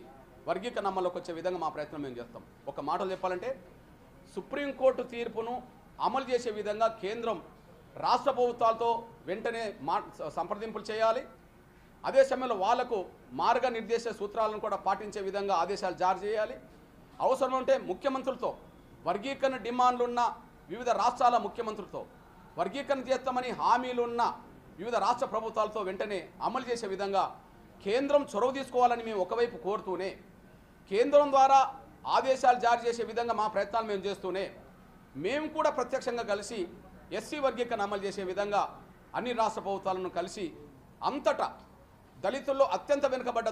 వర్గీకరణ అమల్లోకి వచ్చే విధంగా మా ప్రయత్నం మేము చేస్తాం. ఒక మాటలు చెప్పాలంటే సుప్రీంకోర్టు తీర్పును అమలు చేసే విధంగా కేంద్రం రాష్ట్ర ప్రభుత్వాలతో వెంటనే సంప్రదింపులు చేయాలి. అదే సమయంలో వాళ్లకు మార్గనిర్దేశ సూత్రాలను కూడా పాటించే విధంగా ఆదేశాలు జారీ చేయాలి. అవసరం ఉంటే ముఖ్యమంత్రులతో వర్గీకరణ డిమాండ్లున్న వివిధ రాష్ట్రాల ముఖ్యమంత్రులతో వర్గీకరణ చేస్తామని హామీలున్న వివిధ రాష్ట్ర ప్రభుత్వాలతో వెంటనే అమలు చేసే విధంగా కేంద్రం చొరవ తీసుకోవాలని మేము ఒకవైపు కోరుతూనే, కేంద్రం ద్వారా ఆదేశాలు జారీ చేసే విధంగా మా ప్రయత్నాలు మేము చేస్తూనే, మేము కూడా ప్రత్యక్షంగా కలిసి ఎస్సీ వర్గీకరణ అమలు చేసే విధంగా అన్ని రాష్ట్ర ప్రభుత్వాలను కలిసి అంతటా దళితుల్లో అత్యంత వెనుకబడ్డ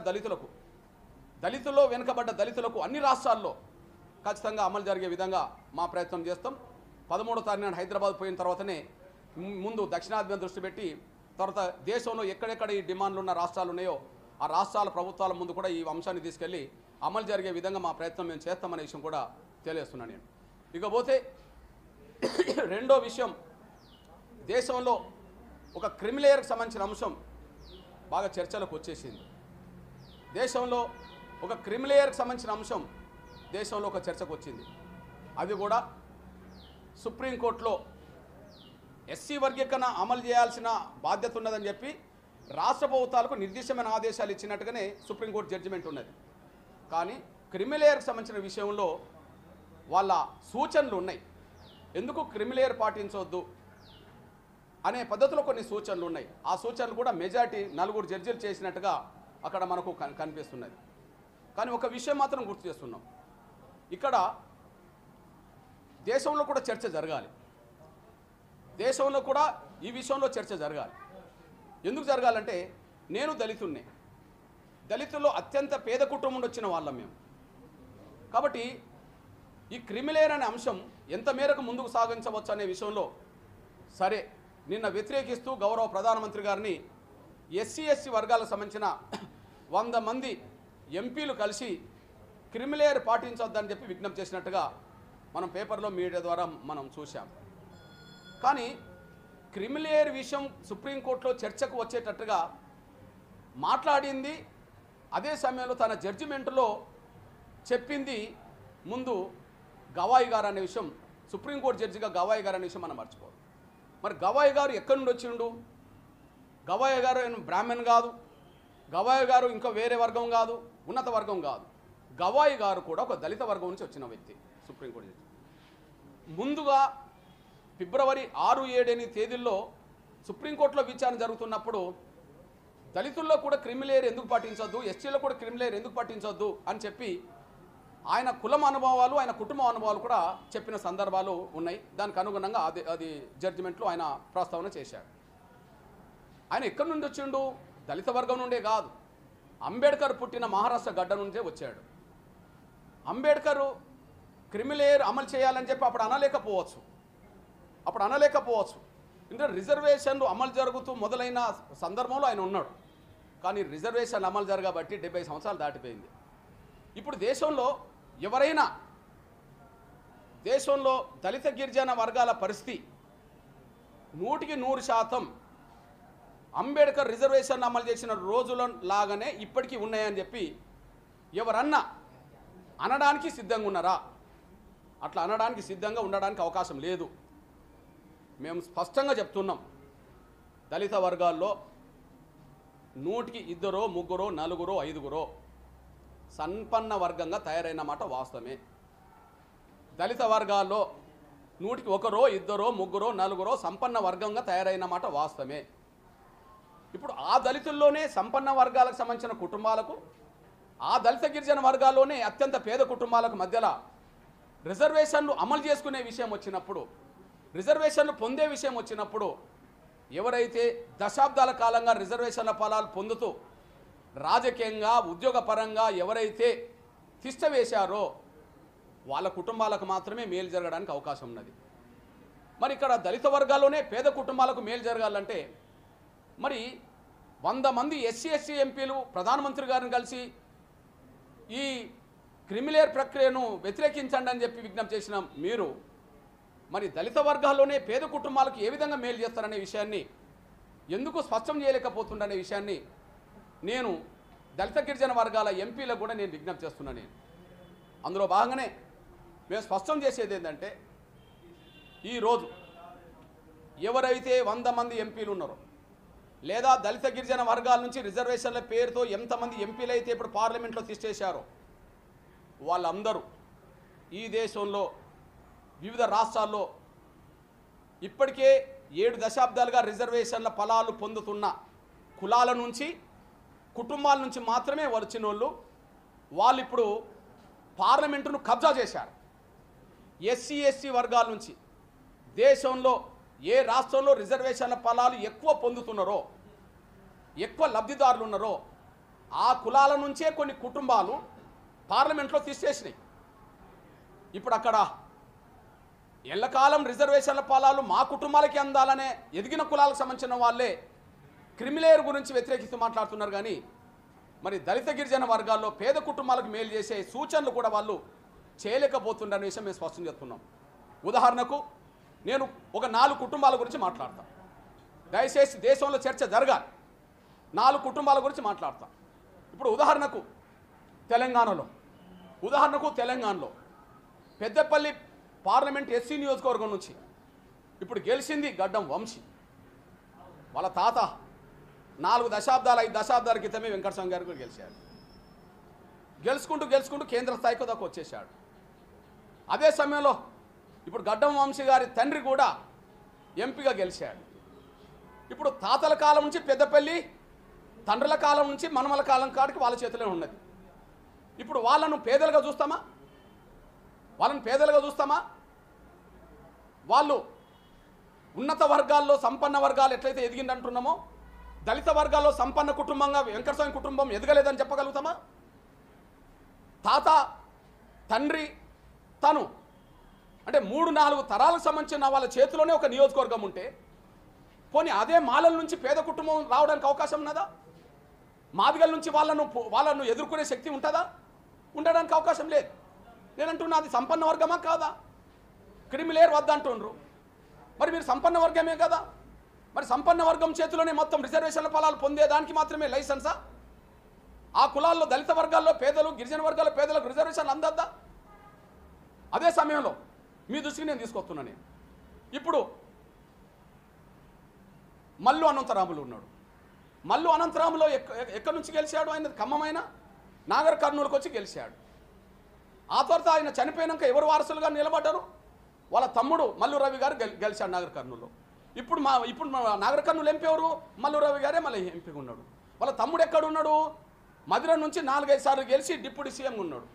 దళితులకు అన్ని రాష్ట్రాల్లో ఖచ్చితంగా అమలు జరిగే విధంగా మా ప్రయత్నం చేస్తాం. 13వ తారీఖున హైదరాబాద్ పోయిన తర్వాతనే ముందు దక్షిణాది మీద దృష్టి పెట్టి తర్వాత దేశంలో ఎక్కడెక్కడ ఈ డిమాండ్లు ఉన్న రాష్ట్రాలు ఉన్నాయో ఆ రాష్ట్రాల ప్రభుత్వాల ముందు కూడా ఈ అంశాన్ని తీసుకెళ్ళి అమలు జరిగే విధంగా మా ప్రయత్నం మేము చేస్తామనే విషయం కూడా తెలియజేస్తున్నాను నేను. ఇకపోతే రెండో విషయం, దేశంలో ఒక క్రిమిలేయర్కి సంబంధించిన అంశం బాగా చర్చలకు వచ్చేసింది. దేశంలో ఒక క్రిమిలేయర్కి సంబంధించిన అంశం దేశంలో ఒక చర్చకు వచ్చింది. అది కూడా సుప్రీంకోర్టులో ఎస్సీ వర్గీకరణ అమలు చేయాల్సిన బాధ్యత ఉన్నదని చెప్పి రాష్ట్ర ప్రభుత్వాలకు నిర్దిష్టమైన ఆదేశాలు ఇచ్చినట్టుగానే సుప్రీంకోర్టు జడ్జిమెంట్ ఉన్నది. కానీ క్రిమిలేయర్కి సంబంధించిన విషయంలో వాళ్ళ సూచనలు ఉన్నాయి. ఎందుకు క్రిమిలేయర్ పాటించవద్దు అనే పద్ధతిలో కొన్ని సూచనలు ఉన్నాయి. ఆ సూచనలు కూడా మెజారిటీ 4 జడ్జీలు చేసినట్టుగా అక్కడ మనకు కనిపిస్తున్నది. కానీ ఒక విషయం మాత్రం గుర్తు చేస్తున్నాం, ఇక్కడ దేశంలో కూడా చర్చ జరగాలి. దేశంలో కూడా ఈ విషయంలో చర్చ జరగాలి. ఎందుకు జరగాలంటే నేను దళితున్నే, దళితుల్లో అత్యంత పేద కుటుంబం నుండి వచ్చిన వాళ్ళం మేము. కాబట్టి ఈ క్రిమిలేయర్ అనే అంశం ఎంత మేరకు ముందుకు సాగించవచ్చు అనే విషయంలో సరే నిన్న వ్యతిరేకిస్తూ గౌరవ ప్రధానమంత్రి గారిని ఎస్సీ వర్గాలకు సంబంధించిన 100 మంది ఎంపీలు కలిసి క్రిమిలేయర్ పాటించొద్దని చెప్పి విజ్ఞప్తి చేసినట్టుగా మనం పేపర్లో మీడియా ద్వారా మనం చూసాం. కానీ క్రిమిలేయర్ విషయం సుప్రీంకోర్టులో చర్చకు వచ్చేటట్టుగా మాట్లాడింది, అదే సమయంలో తన జడ్జిమెంట్లో చెప్పింది ముందు గవాయి గారు అనే విషయం, సుప్రీంకోర్టు జడ్జిగా గవాయి గారు అనే విషయం మనం మర్చిపోదు. మరి గవాయి గారు ఎక్కడి నుండి వచ్చిండు? గవాయి గారు బ్రాహ్మణ్ కాదు, గవాయి గారు ఇంకా వేరే వర్గం కాదు, ఉన్నత వర్గం కాదు. గవాయి గారు కూడా ఒక దళిత వర్గం నుంచి వచ్చిన వ్యక్తి. సుప్రీంకోర్టు జడ్జి ముందుగా ఫిబ్రవరి 6, 7 తేదీల్లో సుప్రీంకోర్టులో విచారణ జరుగుతున్నప్పుడు దళితుల్లో కూడా క్రిమిలేయర్ ఎందుకు పాటించొద్దు, ఎస్టీలో కూడా క్రిమిలేయర్ ఎందుకు పాటించొద్దు అని చెప్పి ఆయన కులం అనుభవాలు, ఆయన కుటుంబ అనుభవాలు కూడా చెప్పిన సందర్భాలు ఉన్నాయి. దానికి అనుగుణంగా అది జడ్జిమెంట్లో ఆయన ప్రస్తావన చేశాడు. ఆయన ఎక్కడి నుండి వచ్చిండు? దళిత వర్గం నుండే కాదు, అంబేద్కర్ పుట్టిన మహారాష్ట్ర గడ్డ నుండే వచ్చాడు. అంబేద్కర్ క్రిమిలేయర్ అమలు చేయాలని చెప్పి అప్పుడు అనలేకపోవచ్చు. ఎందుకంటే రిజర్వేషన్లు అమలు జరుగుతూ మొదలైన సందర్భంలో ఆయన ఉన్నాడు. కానీ రిజర్వేషన్ అమలు జరగబట్టి 70 సంవత్సరాలు దాటిపోయింది. ఇప్పుడు దేశంలో ఎవరైనా దళిత గిరిజన వర్గాల పరిస్థితి 100% అంబేద్కర్ రిజర్వేషన్ అమలు చేసిన రోజుల లాగానే ఇప్పటికీ ఉన్నాయని చెప్పి ఎవరన్నా అనడానికి సిద్ధంగా ఉన్నారా? అట్లా అనడానికి సిద్ధంగా ఉండడానికి అవకాశం లేదు. మేము స్పష్టంగా చెప్తున్నాం, దళిత వర్గాల్లో 100కి 2, 3, 4, 5 సంపన్న వర్గంగా తయారైన మాట వాస్తవమే. దళిత వర్గాల్లో 100కి 1, 2, 3, 4 సంపన్న వర్గంగా తయారైన మాట వాస్తవమే. ఇప్పుడు ఆ దళితుల్లోనే సంపన్న వర్గాలకు సంబంధించిన కుటుంబాలకు, ఆ దళిత గిరిజన వర్గాల్లోనే అత్యంత పేద కుటుంబాలకు మధ్యలో రిజర్వేషన్లు అమలు చేసుకునే విషయం వచ్చినప్పుడు, రిజర్వేషన్లు పొందే విషయం వచ్చినప్పుడు ఎవరైతే దశాబ్దాల కాలంగా రిజర్వేషన్ల ఫలాలు పొందుతూ రాజకీయంగా ఉద్యోగపరంగా ఎవరైతే తిష్ట వేశారో వాళ్ళ కుటుంబాలకు మాత్రమే మేలు జరగడానికి అవకాశం ఉన్నది. మరి ఇక్కడ దళిత వర్గాల్లోనే పేద కుటుంబాలకు మేలు జరగాలంటే మరి 100 మంది ఎస్సీ ఎంపీలు ప్రధానమంత్రి గారిని కలిసి ఈ క్రిమిలేయర్ ప్రక్రియను వ్యతిరేకించండి అని చెప్పి విజ్ఞప్తి చేసిన మీరు మరి దళిత వర్గాల్లోనే పేద కుటుంబాలకు ఏ విధంగా మేలు చేస్తారనే విషయాన్ని ఎందుకు స్పష్టం చేయలేకపోతుండనే విషయాన్ని నేను దళిత గిరిజన వర్గాల ఎంపీలకు కూడా నేను విజ్ఞప్తి చేస్తున్నాను. నేను అందులో భాగంగానే మేము స్పష్టం చేసేది ఏంటంటే, ఈరోజు ఎవరైతే 100 మంది ఎంపీలు ఉన్నారో, లేదా దళిత గిరిజన వర్గాల నుంచి రిజర్వేషన్ల పేరుతో ఎంతమంది ఎంపీలు అయితే ఇప్పుడు పార్లమెంట్లో తీసేశారో వాళ్ళందరూ ఈ దేశంలో వివిధ రాష్ట్రాల్లో ఇప్పటికే 7 దశాబ్దాలుగా రిజర్వేషన్ల ఫలాలు పొందుతున్న కులాల నుంచి, కుటుంబాల నుంచి మాత్రమే వచ్చిన వాళ్ళు ఇప్పుడు పార్లమెంటును కబ్జా చేశారు. ఎస్సీ ఎస్టీ వర్గాల నుంచి దేశంలో ఏ రాష్ట్రంలో రిజర్వేషన్ల ఫలాలు ఎక్కువ పొందుతున్నారో, ఎక్కువ లబ్ధిదారులు ఉన్నారో ఆ కులాల నుంచే కొన్ని కుటుంబాలు పార్లమెంట్లో తీసేసినాయి. ఇప్పుడు అక్కడ ఎల్లకాలం రిజర్వేషన్ల ఫలాలు మా కుటుంబాలకి అందాలనే ఎదిగిన కులాలకు సంబంధించిన వాళ్ళే క్రిమిలేయర్ గురించి వ్యతిరేకిస్తూ మాట్లాడుతున్నారు. కానీ మరి దళిత గిరిజన వర్గాల్లో పేద కుటుంబాలకు మేలు చేసే సూచనలు కూడా వాళ్ళు చేయలేకపోతుండనే విషయం మేము స్పష్టం చేస్తున్నాం. ఉదాహరణకు నేను ఒక 4 కుటుంబాల గురించి మాట్లాడతాను. దయచేసి దేశంలో చర్చ జరగాలి. 4 కుటుంబాల గురించి మాట్లాడతాం. ఇప్పుడు ఉదాహరణకు తెలంగాణలో పెద్దపల్లి పార్లమెంట్ ఎస్సీ నియోజకవర్గం నుంచి ఇప్పుడు గెలిచింది గడ్డం వంశీ. వాళ్ళ తాత 4 దశాబ్దాలు 5 దశాబ్దాల క్రితమే వెంకటస్వామి గారు కూడా గెలిచాడు. గెలుచుకుంటూ కేంద్ర స్థాయికి దాకా వచ్చేసాడు. అదే సమయంలో ఇప్పుడు గడ్డం వంశీ గారి తండ్రి కూడా ఎంపీగా గెలిచాడు. ఇప్పుడు తాతల కాలం నుంచి పెద్దపల్లి, తండ్రుల కాలం నుంచి మనమల కాలం కాడికి వాళ్ళ చేతిలో ఉన్నది. ఇప్పుడు వాళ్ళను పేదలుగా చూస్తామా? వాళ్ళు ఉన్నత వర్గాల్లో సంపన్న వర్గాలు ఎట్లయితే ఎదిగిందంటున్నామో, దళిత వర్గాల్లో సంపన్న కుటుంబంగా వెంకటస్వామి కుటుంబం ఎదగలేదని చెప్పగలుగుతామా? తాత, తండ్రి, తను అంటే 3-4 తరాలకు సంబంధించిన వాళ్ళ చేతిలోనే ఒక నియోజకవర్గం ఉంటే, పోనీ అదే మాలల నుంచి పేద కుటుంబం రావడానికి అవకాశం ఉన్నదా? మాదిగల నుంచి వాళ్ళను ఎదుర్కొనే శక్తి ఉంటుందా? ఉండడానికి అవకాశం లేదు. నేనంటున్నా అది సంపన్న వర్గమా కాదా? క్రిమిలేయర్ వద్ద అంటుండ్రు. మరి మీరు సంపన్న వర్గమే కదా, మరి సంపన్న వర్గం చేతిలోనే మొత్తం రిజర్వేషన్ల ఫలాలు పొందేదానికి మాత్రమే లైసెన్సా? ఆ కులాల్లో దళిత వర్గాల్లో పేదలు, గిరిజన వర్గాల పేదలకు రిజర్వేషన్లు అందద్దా? అదే సమయంలో మీ దృష్టికి నేను తీసుకొస్తున్నాను. ఇప్పుడు మల్లు అనంతరాములు ఉన్నాడు. మల్లు అనంతరాములో ఎక్కడి నుంచి గెలిచాడు? ఆయన ఖమ్మమైన నాగర్ కర్నూలుకి వచ్చి గెలిచాడు. ఆ తర్వాత ఆయన చనిపోయినాక ఎవరు వారసులుగా నిలబడ్డారు? వాళ్ళ తమ్ముడు మల్లు రవి గారు గెలిచాడు నాగర్ కర్నూలులో. ఇప్పుడు నాగర్ కర్నూలు ఎంపీ ఎవరు? మల్లు రవి గారే మళ్ళీ ఎంపీగా ఉన్నాడు. వాళ్ళ తమ్ముడు ఎక్కడ ఉన్నాడు? మధుర నుంచి 4-5 సార్లు గెలిచి డిప్యూటీ సీఎంగా ఉన్నాడు.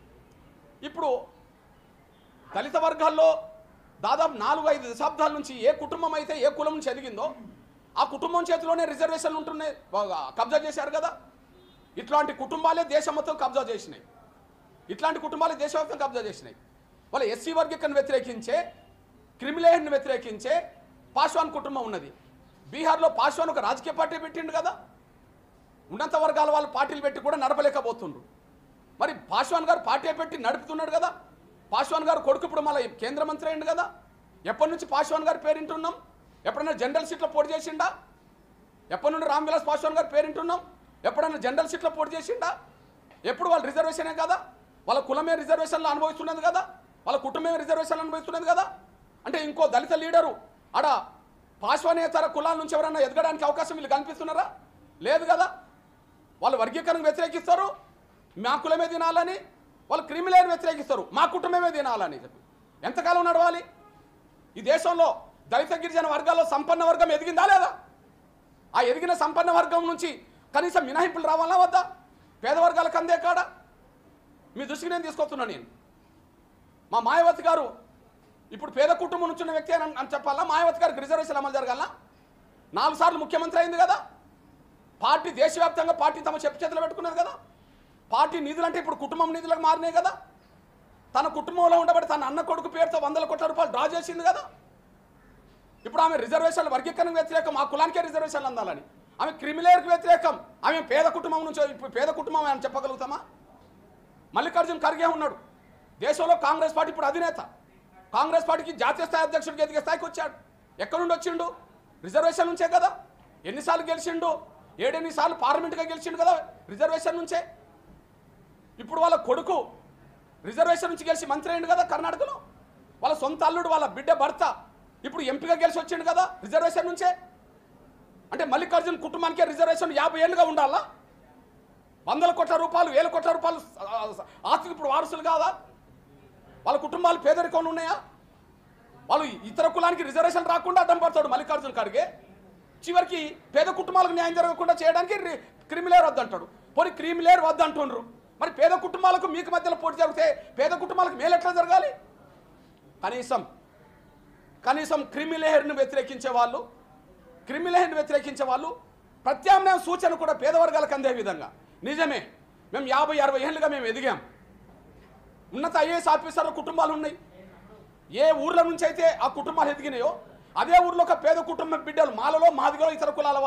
ఇప్పుడు దళిత వర్గాల్లో దాదాపు 4-5 దశాబ్దాల నుంచి ఏ కుటుంబం అయితే ఏ కులం నుంచి ఎదిగిందో ఆ కుటుంబం చేతిలోనే రిజర్వేషన్లు ఉంటున్నాయి, కబ్జా చేశారు కదా. ఇట్లాంటి కుటుంబాలే దేశం మొత్తం కబ్జా చేసినాయి. వాళ్ళ ఎస్సీ వర్గీకరణ వ్యతిరేకించే, క్రిమిలేయర్ని వ్యతిరేకించే పాస్వాన్ కుటుంబం ఉన్నది. బీహార్లో పాస్వాన్ ఒక రాజకీయ పార్టీ పెట్టిండు కదా. ఉన్నత వర్గాల వాళ్ళు పార్టీలు పెట్టి కూడా నడపలేకపోతుండ్రు. మరి పాస్వాన్ గారు పార్టీ పెట్టి నడుపుతున్నాడు కదా. పాస్వాన్ గారు కొడుకు ఇప్పుడు మళ్ళీ కేంద్ర మంత్రి అయింది కదా. ఎప్పటి నుంచి పాస్వాన్ గారి పేరింటున్నాం? ఎప్పుడైనా జనరల్ సీట్లో పోటీ చేసిండా? ఎప్పటి నుండి రామ్ విలాస్ పాస్వాన్ గారు పేరింటున్నాం? ఎప్పుడైనా జనరల్ సీట్లో పోటీ చేసిండా? ఎప్పుడు వాళ్ళు రిజర్వేషనే కదా, వాళ్ళ కులమే రిజర్వేషన్లు అనుభవిస్తున్నది కదా, వాళ్ళ కుటుంబమే రిజర్వేషన్లు అనుభవిస్తున్నది కదా. అంటే ఇంకో దళిత లీడరు ఆడ పాస్వానేతర కులాల నుంచి ఎవరైనా ఎదగడానికి అవకాశం వీళ్ళు కనిపిస్తున్నారా? లేదు కదా. వాళ్ళు వర్గీకరణకు వ్యతిరేకిస్తారు, మా కులమే తినాలని. వాళ్ళు క్రిమిలేయర్ వ్యతిరేకిస్తారు, మా కుటుంబమే తినాలని చెప్పి. ఎంతకాలం నడవాలి? ఈ దేశంలో దళిత గిరిజన వర్గాల్లో సంపన్న వర్గం ఎదిగిందా లేదా? ఆ ఎదిగిన సంపన్న వర్గం నుంచి కనీసం మినహాయింపులు రావాలా వద్దా? పేద వర్గాలకు అందే కాడా? మీ దృష్టికి నేను తీసుకొస్తున్నాను. నేను మా మాయావతి గారు ఇప్పుడు పేద కుటుంబం నుంచి ఉన్న వ్యక్తి అని చెప్పాలా? మాయావతి గారికి రిజర్వేషన్ అమలు జరగాల? 4 సార్లు ముఖ్యమంత్రి అయింది కదా. పార్టీ దేశవ్యాప్తంగా పార్టీ తమ చేతులు పెట్టుకున్నది కదా. పార్టీ నిధులు అంటే ఇప్పుడు కుటుంబం నిధులకు మారినాయి కదా. తన కుటుంబంలో ఉండబడి తన అన్న కొడుకు పేరుతో 100 కోట్ల రూపాయలు డ్రా చేసింది కదా. ఇప్పుడు ఆమె రిజర్వేషన్లు వర్గీకరణకు వ్యతిరేకం, ఆ కులానికే రిజర్వేషన్లు అందాలని. ఆమె క్రిమిలేయర్కి వ్యతిరేకం, ఆమె పేద కుటుంబం నుంచి. ఇప్పుడు పేద కుటుంబం అని చెప్పగలుగుతామా? మల్లికార్జున్ ఖర్గే ఉన్నాడు, దేశంలో కాంగ్రెస్ పార్టీ ఇప్పుడు అధినేత. కాంగ్రెస్ పార్టీకి జాతీయ స్థాయి అధ్యక్షుడికి ఎదిగే స్థాయికి వచ్చాడు. ఎక్కడి నుండి వచ్చిండు? రిజర్వేషన్ నుంచే కదా. ఎన్నిసార్లు గెలిచిండు? 7-8 సార్లు పార్లమెంట్గా గెలిచిండు కదా రిజర్వేషన్ నుంచే. ఇప్పుడు వాళ్ళ కొడుకు రిజర్వేషన్ నుంచి గెలిచి మంత్రి అయ్యిండు కదా కర్ణాటకలో. వాళ్ళ సొంత అల్లుడు వాళ్ళ బిడ్డ భర్త ఇప్పుడు ఎంపీగా గెలిచి వచ్చిండు కదా రిజర్వేషన్ నుంచే. అంటే మల్లికార్జున కుటుంబానికే రిజర్వేషన్ 50 ఏళ్ళుగా ఉండాలా? 100 కోట్ల రూపాయలు 1000 కోట్ల రూపాయలు ఆస్తికి ఇప్పుడు వారసులు కాదా? వాళ్ళ కుటుంబాలు పేదరికంలో ఉన్నాయా? వాళ్ళు ఇతర కులానికి రిజర్వేషన్ రాకుండా అడ్డం పడతాడు మల్లికార్జున ఖర్గే. చివరికి పేద కుటుంబాలకు న్యాయం జరగకుండా చేయడానికి క్రిమిలేర్ వద్దంటాడు. పోనీ క్రిమిలేర్ వద్దంటుండ్రు, మరి పేద కుటుంబాలకు మీకు మధ్యలో పోటీ జరిగితే పేద కుటుంబాలకు మేలు ఎట్లా జరగాలి? కనీసం క్రిమిలేయర్ను వ్యతిరేకించే వాళ్ళు ప్రత్యామ్నాయ సూచన కూడా పేద వర్గాలకు అందే విధంగా. నిజమే, మేము 50-60 ఏళ్ళుగా మేము ఎదిగాం. ఉన్నత ఐఏఎస్ ఆఫీసర్ల కుటుంబాలు ఉన్నాయి. ఏ ఊర్ల నుంచి అయితే ఆ కుటుంబాలు ఎదిగినాయో అదే ఊర్లో ఒక పేద కుటుంబం బిడ్డలు మాలలో మాదిగలో ఇతర కులాల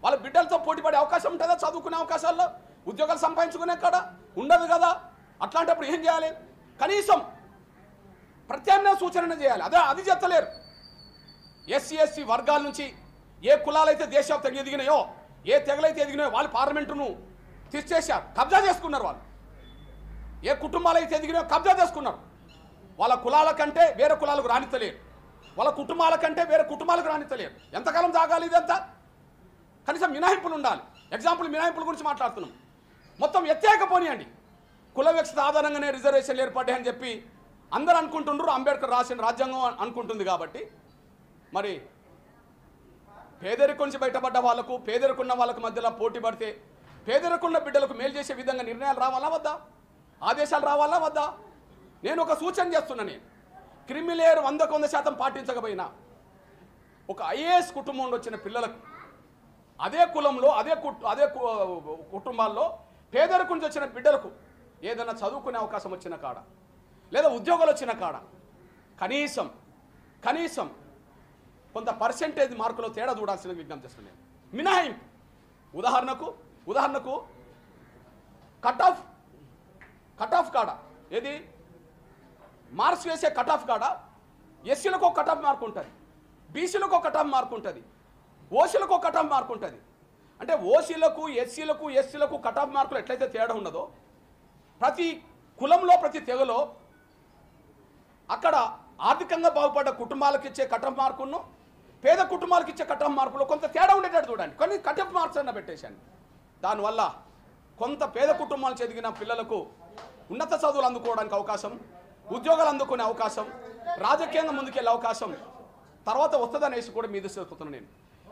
వాళ్ళ బిడ్డలతో పోటీపడే అవకాశం ఉంటుందా? చదువుకునే అవకాశాల్లో ఉద్యోగాలు సంపాదించుకునే కాడ ఉండదు కదా. అట్లాంటప్పుడు ఏం చేయాలి? కనీసం ప్రత్యామ్నాయ సూచన చేయాలి. అది చెప్తలేరు. SC/SC వర్గాల నుంచి ఏ కులాలైతే దేశవ్యాప్తంగా ఎదిగినాయో, ఏ తెగలైతే ఎదిగినాయో వాళ్ళు పార్లమెంటును తీసేశారు, కబ్జా చేసుకున్నారు. వాళ్ళు ఏ కుటుంబాలు అయితే ఎదిగినాయో కబ్జా చేసుకున్నారు. వాళ్ళ కులాల కంటే వేరే కులాలకు రానిత్తలేరు, వాళ్ళ కుటుంబాల కంటే వేరే కుటుంబాలకు రానిత్తలేరు. ఎంతకాలం సాగాలి ఇదంతా? కనీసం మినహాయింపులు ఉండాలి. ఎగ్జాంపుల్ మినహాయింపుల గురించి మాట్లాడుతున్నాం. మొత్తం ఎత్తేకపోనియండి. కుల వివక్షత ఆధారంగానే రిజర్వేషన్లు ఏర్పడ్డాయని చెప్పి అందరూ అనుకుంటుండ్రు. అంబేద్కర్ రాసిన రాజ్యాంగం అనుకుంటుంది కాబట్టి మరి పేదరికం నుంచి బయటపడ్డ వాళ్ళకు పేదరికున్న వాళ్ళకు మధ్యలో పోటీ పడితే పేదరికున్న బిడ్డలకు మేలు చేసే విధంగా నిర్ణయాలు రావాలా వద్దా? ఆదేశాలు రావాలా వద్దా? నేను ఒక సూచన చేస్తున్నాను. క్రిమిలేయర్ 100% పాటించకపోయినా ఒక ఐఏఎస్ కుటుంబం వచ్చిన పిల్లలకు అదే కులంలో అదే కుటుంబాల్లో పేదరికం నుంచి వచ్చిన బిడ్డలకు ఏదైనా చదువుకునే అవకాశం వచ్చిన కాడ లేదా ఉద్యోగాలు వచ్చిన కాడ కనీసం కొంత పర్సెంటేజ్ మార్కులో తేడా చూడాల్సిన విజ్ఞప్తి చేస్తున్నాను. మినహాయింపు ఉదాహరణకు కట్ ఆఫ్ కాడ ఏది మార్క్స్ వేసే కట్ ఆఫ్ కాడ ఎస్సీలకు ఒక కట్ ఆఫ్ మార్క్ ఉంటుంది, బీసీలకు ఒక కట్ ఆఫ్ మార్క్ ఉంటుంది, ఓసీలకు ఒక కట్ ఆఫ్ మార్క్ ఉంటుంది. అంటే ఓసీలకు ఎస్సీలకు కట్ ఆఫ్ మార్కులు ఎట్లయితే తేడా ఉన్నదో ప్రతి కులంలో ప్రతి తెగలో అక్కడ ఆర్థికంగా బాగుపడ్డ కుటుంబాలకు ఇచ్చే కట్ ఆఫ్ మార్కును పేద కుటుంబాలకు ఇచ్చే కట్ ఆఫ్ మార్కులో కొంత తేడా ఉండేటట్టు చూడండి. కొన్ని కట్ ఆఫ్ మార్క్స్ అన్న పెట్టేశాను. దానివల్ల కొంత పేద కుటుంబాలు చెందిన పిల్లలకు ఉన్నత చదువులు అందుకోవడానికి అవకాశం, ఉద్యోగాలు అందుకునే అవకాశం, రాజకీయంగా ముందుకెళ్ళే అవకాశం తర్వాత వస్తుందనేసి కూడా మీద చెప్తున్నాను నేను.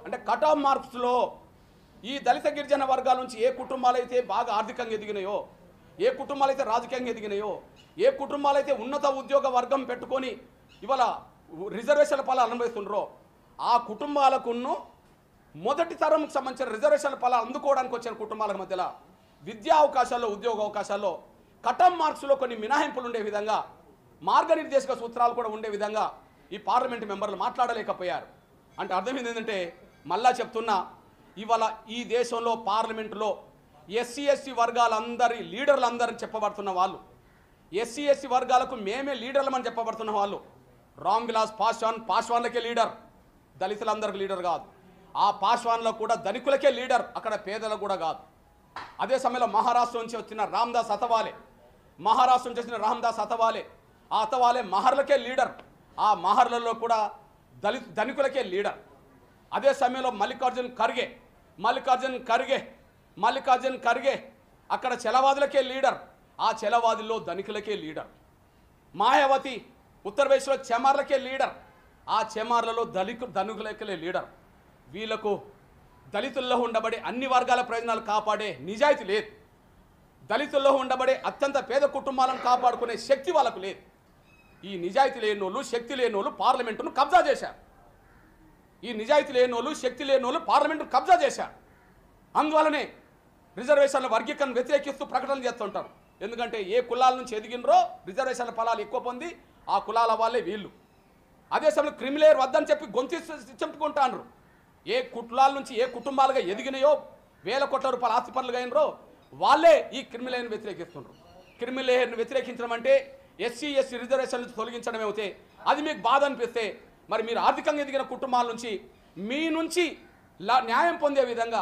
అంటే కట్ ఆఫ్ మార్క్స్లో ఈ దళిత గిరిజన వర్గాల నుంచి ఏ కుటుంబాలు అయితే బాగా ఆర్థికంగా ఎదిగినాయో, ఏ కుటుంబాలు అయితే రాజకీయంగా ఎదిగినాయో, ఏ కుటుంబాలు అయితే ఉన్నత ఉద్యోగ వర్గం పెట్టుకొని ఇవాళ రిజర్వేషన్ల ఫలాలు అనుభవిస్తుండ్రో ఆ కుటుంబాలకును మొదటి తరంకు సంబంధించిన రిజర్వేషన్ల ఫలాలు అందుకోవడానికి వచ్చిన కుటుంబాల మధ్యలో విద్యా అవకాశాల్లో ఉద్యోగ అవకాశాల్లో కట్ ఆఫ్ మార్క్స్లో కొన్ని మినహాయింపులు ఉండే విధంగా మార్గనిర్దేశక సూత్రాలు కూడా ఉండే విధంగా ఈ పార్లమెంటు మెంబర్లు మాట్లాడలేకపోయారు. అంటే అర్థం ఏంటంటే మళ్ళా చెప్తున్నా, ఇవాళ ఈ దేశంలో పార్లమెంటులో SC/SC వర్గాలందరి లీడర్లందరని చెప్పబడుతున్న వాళ్ళు, SC/SC వర్గాలకు మేమే లీడర్లమని చెప్పబడుతున్న వాళ్ళు రామ్ విలాస్ పాస్వాన్లకే లీడర్, దళితులందరికీ లీడర్ కాదు. ఆ పాస్వాన్లో కూడా ధనికులకే లీడర్, అక్కడ పేదలకు కూడా కాదు. అదే సమయంలో మహారాష్ట్ర నుంచి వచ్చిన రామ్దాస్ అతవాలే ఆ అతవాలే మహర్లకే లీడర్, ఆ మహర్లలో కూడా ధనికులకే లీడర్. అదే సమయంలో మల్లికార్జున్ ఖర్గే అక్కడ చెలవాదులకే లీడర్, ఆ చెలవాదుల్లో ధనికులకే లీడర్. మాయావతి ఉత్తరప్రదేశ్లో చెమార్లకే లీడర్, ఆ చెమార్లలో ధనికులకే లీడర్. వీళ్ళకు దళితుల్లో ఉండబడే అన్ని వర్గాల ప్రయోజనాలు కాపాడే నిజాయితీ లేదు. దళితుల్లో ఉండబడే అత్యంత పేద కుటుంబాలను కాపాడుకునే శక్తి వాళ్ళకు లేదు. ఈ నిజాయితీ లేనోళ్ళు శక్తి లేనోళ్ళు పార్లమెంటును కబ్జా చేశారు. అందువల్లనే రిజర్వేషన్ల వర్గీకరణ వ్యతిరేకిస్తూ ప్రకటనలు చేస్తుంటారు. ఎందుకంటే ఏ కులాల నుంచి ఎదిగినరో రిజర్వేషన్ల ఫలాలు ఎక్కువ పొంది ఆ కులాల వాళ్ళే వీళ్ళు. అదే సమయంలో క్రిమిలేయర్ వద్దని చెప్పి గొంతు చెప్పుకుంటారు. ఏ కులాల నుంచి ఏ కుటుంబాలుగా ఎదిగినాయో 1000 కోట్ల రూపాయల ఆస్తిపరులుగా అయినరో వాళ్ళే ఈ క్రిమిలేయర్ని వ్యతిరేకిస్తున్నారు. క్రిమిలేయర్ని వ్యతిరేకించడం అంటే ఎస్సీ రిజర్వేషన్లు తొలగించడం అయితే అది మీకు బాధ అనిపిస్తే మరి మీరు ఆర్థికంగా ఎదిగిన కుటుంబాల నుంచి మీ నుంచి న్యాయం పొందే విధంగా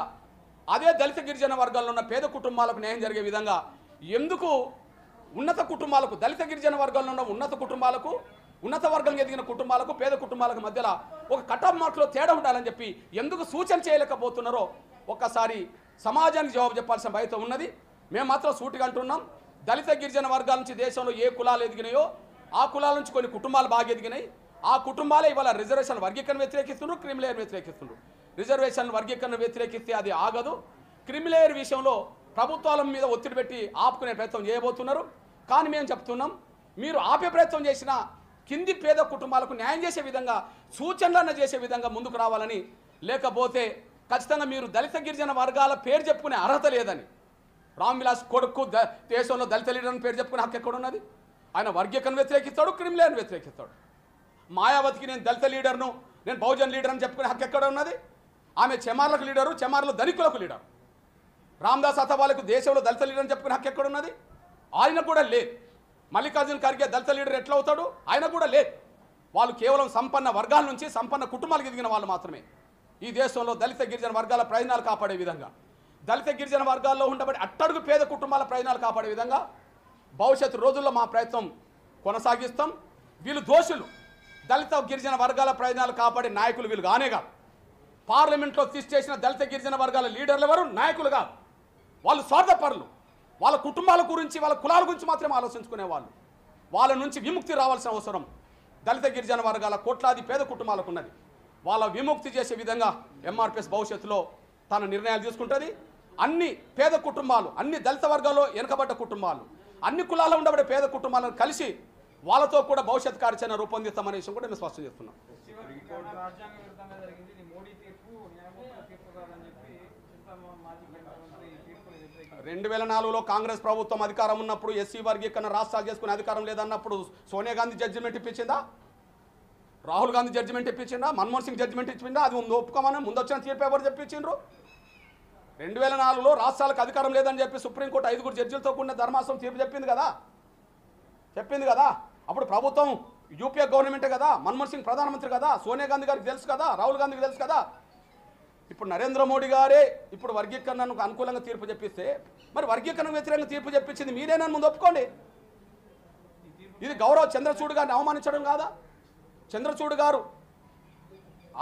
అదే దళిత గిరిజన వర్గాల్లో ఉన్న పేద కుటుంబాలకు న్యాయం జరిగే విధంగా ఎందుకు ఉన్నత కుటుంబాలకు దళిత గిరిజన వర్గాల్లో ఉన్న ఉన్నత కుటుంబాలకు ఉన్నత వర్గంగా ఎదిగిన కుటుంబాలకు పేద కుటుంబాలకు మధ్యలో ఒక కట్ ఆఫ్ మార్క్లో తేడా ఉండాలని చెప్పి ఎందుకు సూచన చేయలేకపోతున్నారో ఒక్కసారి సమాజానికి జవాబు చెప్పాల్సిన బాధ్యత ఉన్నది. మేము మాత్రం సూటిగా అంటున్నాం, దళిత గిరిజన వర్గాల నుంచి దేశంలో ఏ కులాలు ఎదిగినాయో ఆ కులాల నుంచి కొన్ని కుటుంబాలు బాగా ఎదిగినాయి. ఆ కుటుంబాలే ఇవాళ రిజర్వేషన్ వర్గీకరణ వ్యతిరేకిస్తున్నారు, క్రిమిలేయర్ వ్యతిరేకిస్తున్నారు. రిజర్వేషన్ వర్గీకరణ వ్యతిరేకిస్తే అది ఆగదు. క్రిమిలేయర్ విషయంలో ప్రభుత్వాల మీద ఒత్తిడి పెట్టి ఆపుకునే ప్రయత్నం చేయబోతున్నారు. కానీ మేము చెప్తున్నాం, మీరు ఆపే ప్రయత్నం చేసినా కింది పేద కుటుంబాలకు న్యాయం చేసే విధంగా సూచనలన్న చేసే విధంగా ముందుకు రావాలని, లేకపోతే ఖచ్చితంగా మీరు దళిత గిరిజన వర్గాల పేరు చెప్పుకునే అర్హత లేదని. రామ్ విలాస్ కొడుకు దేశంలో దళిత లీడర్ అని పేరు చెప్పుకునే హక్కు ఎక్కడ ఉన్నది? ఆయన వర్గీకరణ వ్యతిరేకిస్తాడు, క్రిమిలేయర్ని వ్యతిరేకిస్తాడు. మాయావతికి నేను దళిత లీడర్ను, నేను బహుజన్ లీడర్ అని చెప్పుకునే హక్కు ఎక్కడ ఉన్నది? ఆమె చెమార్లకు లీడరు, చెమార్లు ధనికులకు లీడరు. రామ్దాస్ అథవాలకు దేశంలో దళిత లీడర్ అని చెప్పుకునే హక్కు ఎక్కడ ఉన్నది? ఆయన కూడా లేదు. మల్లికార్జున ఖర్గే దళిత లీడర్ ఎట్లా అవుతాడు? ఆయన కూడా లేదు. వాళ్ళు కేవలం సంపన్న వర్గాల నుంచి సంపన్న కుటుంబాలకు ఎదిగిన వాళ్ళు మాత్రమే. ఈ దేశంలో దళిత గిరిజన వర్గాల ప్రయోజనాలు కాపాడే విధంగా, దళిత గిరిజన వర్గాల్లో ఉండబడి అట్టడుగు పేద కుటుంబాల ప్రయోజనాలు కాపాడే విధంగా భవిష్యత్తు రోజుల్లో మా ప్రయత్నం కొనసాగిస్తాం. వీళ్ళు దోషులు. దళిత గిరిజన వర్గాల ప్రయోజనాలు కాపాడే నాయకులు వీళ్ళు కానే కాదు. పార్లమెంట్లో చేసిన దళిత గిరిజన వర్గాల లీడర్లు ఎవరు? నాయకులు కాదు. వాళ్ళు స్వార్థపరులు. వాళ్ళ కుటుంబాల గురించి, వాళ్ళ కులాల గురించి మాత్రమే ఆలోచించుకునే వాళ్ళు. వాళ్ళ నుంచి విముక్తి రావాల్సిన అవసరం దళిత గిరిజన వర్గాల కోట్లాది పేద కుటుంబాలకు ఉన్నది. వాళ్ళ విముక్తి చేసే విధంగా ఎంఆర్పిఎస్ భవిష్యత్తులో తన నిర్ణయాలు తీసుకుంటుంది. అన్ని పేద కుటుంబాలు, అన్ని దళిత వర్గాల్లో వెనుకబడ్డ కుటుంబాలు, అన్ని కులాల్లో ఉండబడే పేద కుటుంబాలను కలిసి వాళ్ళతో కూడా భవిష్యత్ కార్యాచరణ రూపొందిస్తామనే విషయం కూడా మేము స్పష్టం చేస్తున్నాం. 2004లో కాంగ్రెస్ ప్రభుత్వం అధికారం ఉన్నప్పుడు ఎస్సీ వర్గీకరణ రాష్ట్రాలు చేసుకునే అధికారం లేదన్నప్పుడు సోనియా గాంధీ జడ్జిమెంట్ ఇప్పించిందా? రాహుల్ గాంధీ జడ్జిమెంట్ ఇప్పించిందా? మన్మోహన్ సింగ్ జడ్జిమెంట్ ఇచ్చిందా? అది ఒప్పుకోమని ముందు వచ్చిన తీర్పు ఎవరు చెప్పించిండ్రు? 2004లో రాష్ట్రాలకు అధికారం లేదని చెప్పి సుప్రీంకోర్టు 5 జడ్జిలతో కూడిన ధర్మాసనం తీర్పు చెప్పింది కదా. అప్పుడు ప్రభుత్వం యూపీఏ గవర్నమెంటే కదా, మన్మోహన్ సింగ్ ప్రధానమంత్రి కదా, సోనియా గాంధీ గారికి తెలుసు కదా, రాహుల్ గాంధీకి తెలుసు కదా. ఇప్పుడు నరేంద్ర మోడీ గారే ఇప్పుడు వర్గీకరణకు అనుకూలంగా తీర్పు చెప్పిస్తే మరి వర్గీకరణ వ్యతిరేకంగా తీర్పు చెప్పించింది మీరేనని ముందు ఒప్పుకోండి. ఇది గౌరవ్ చంద్రచూడ్ గారిని అవమానించడం కాదా? చంద్రచూడ్ గారు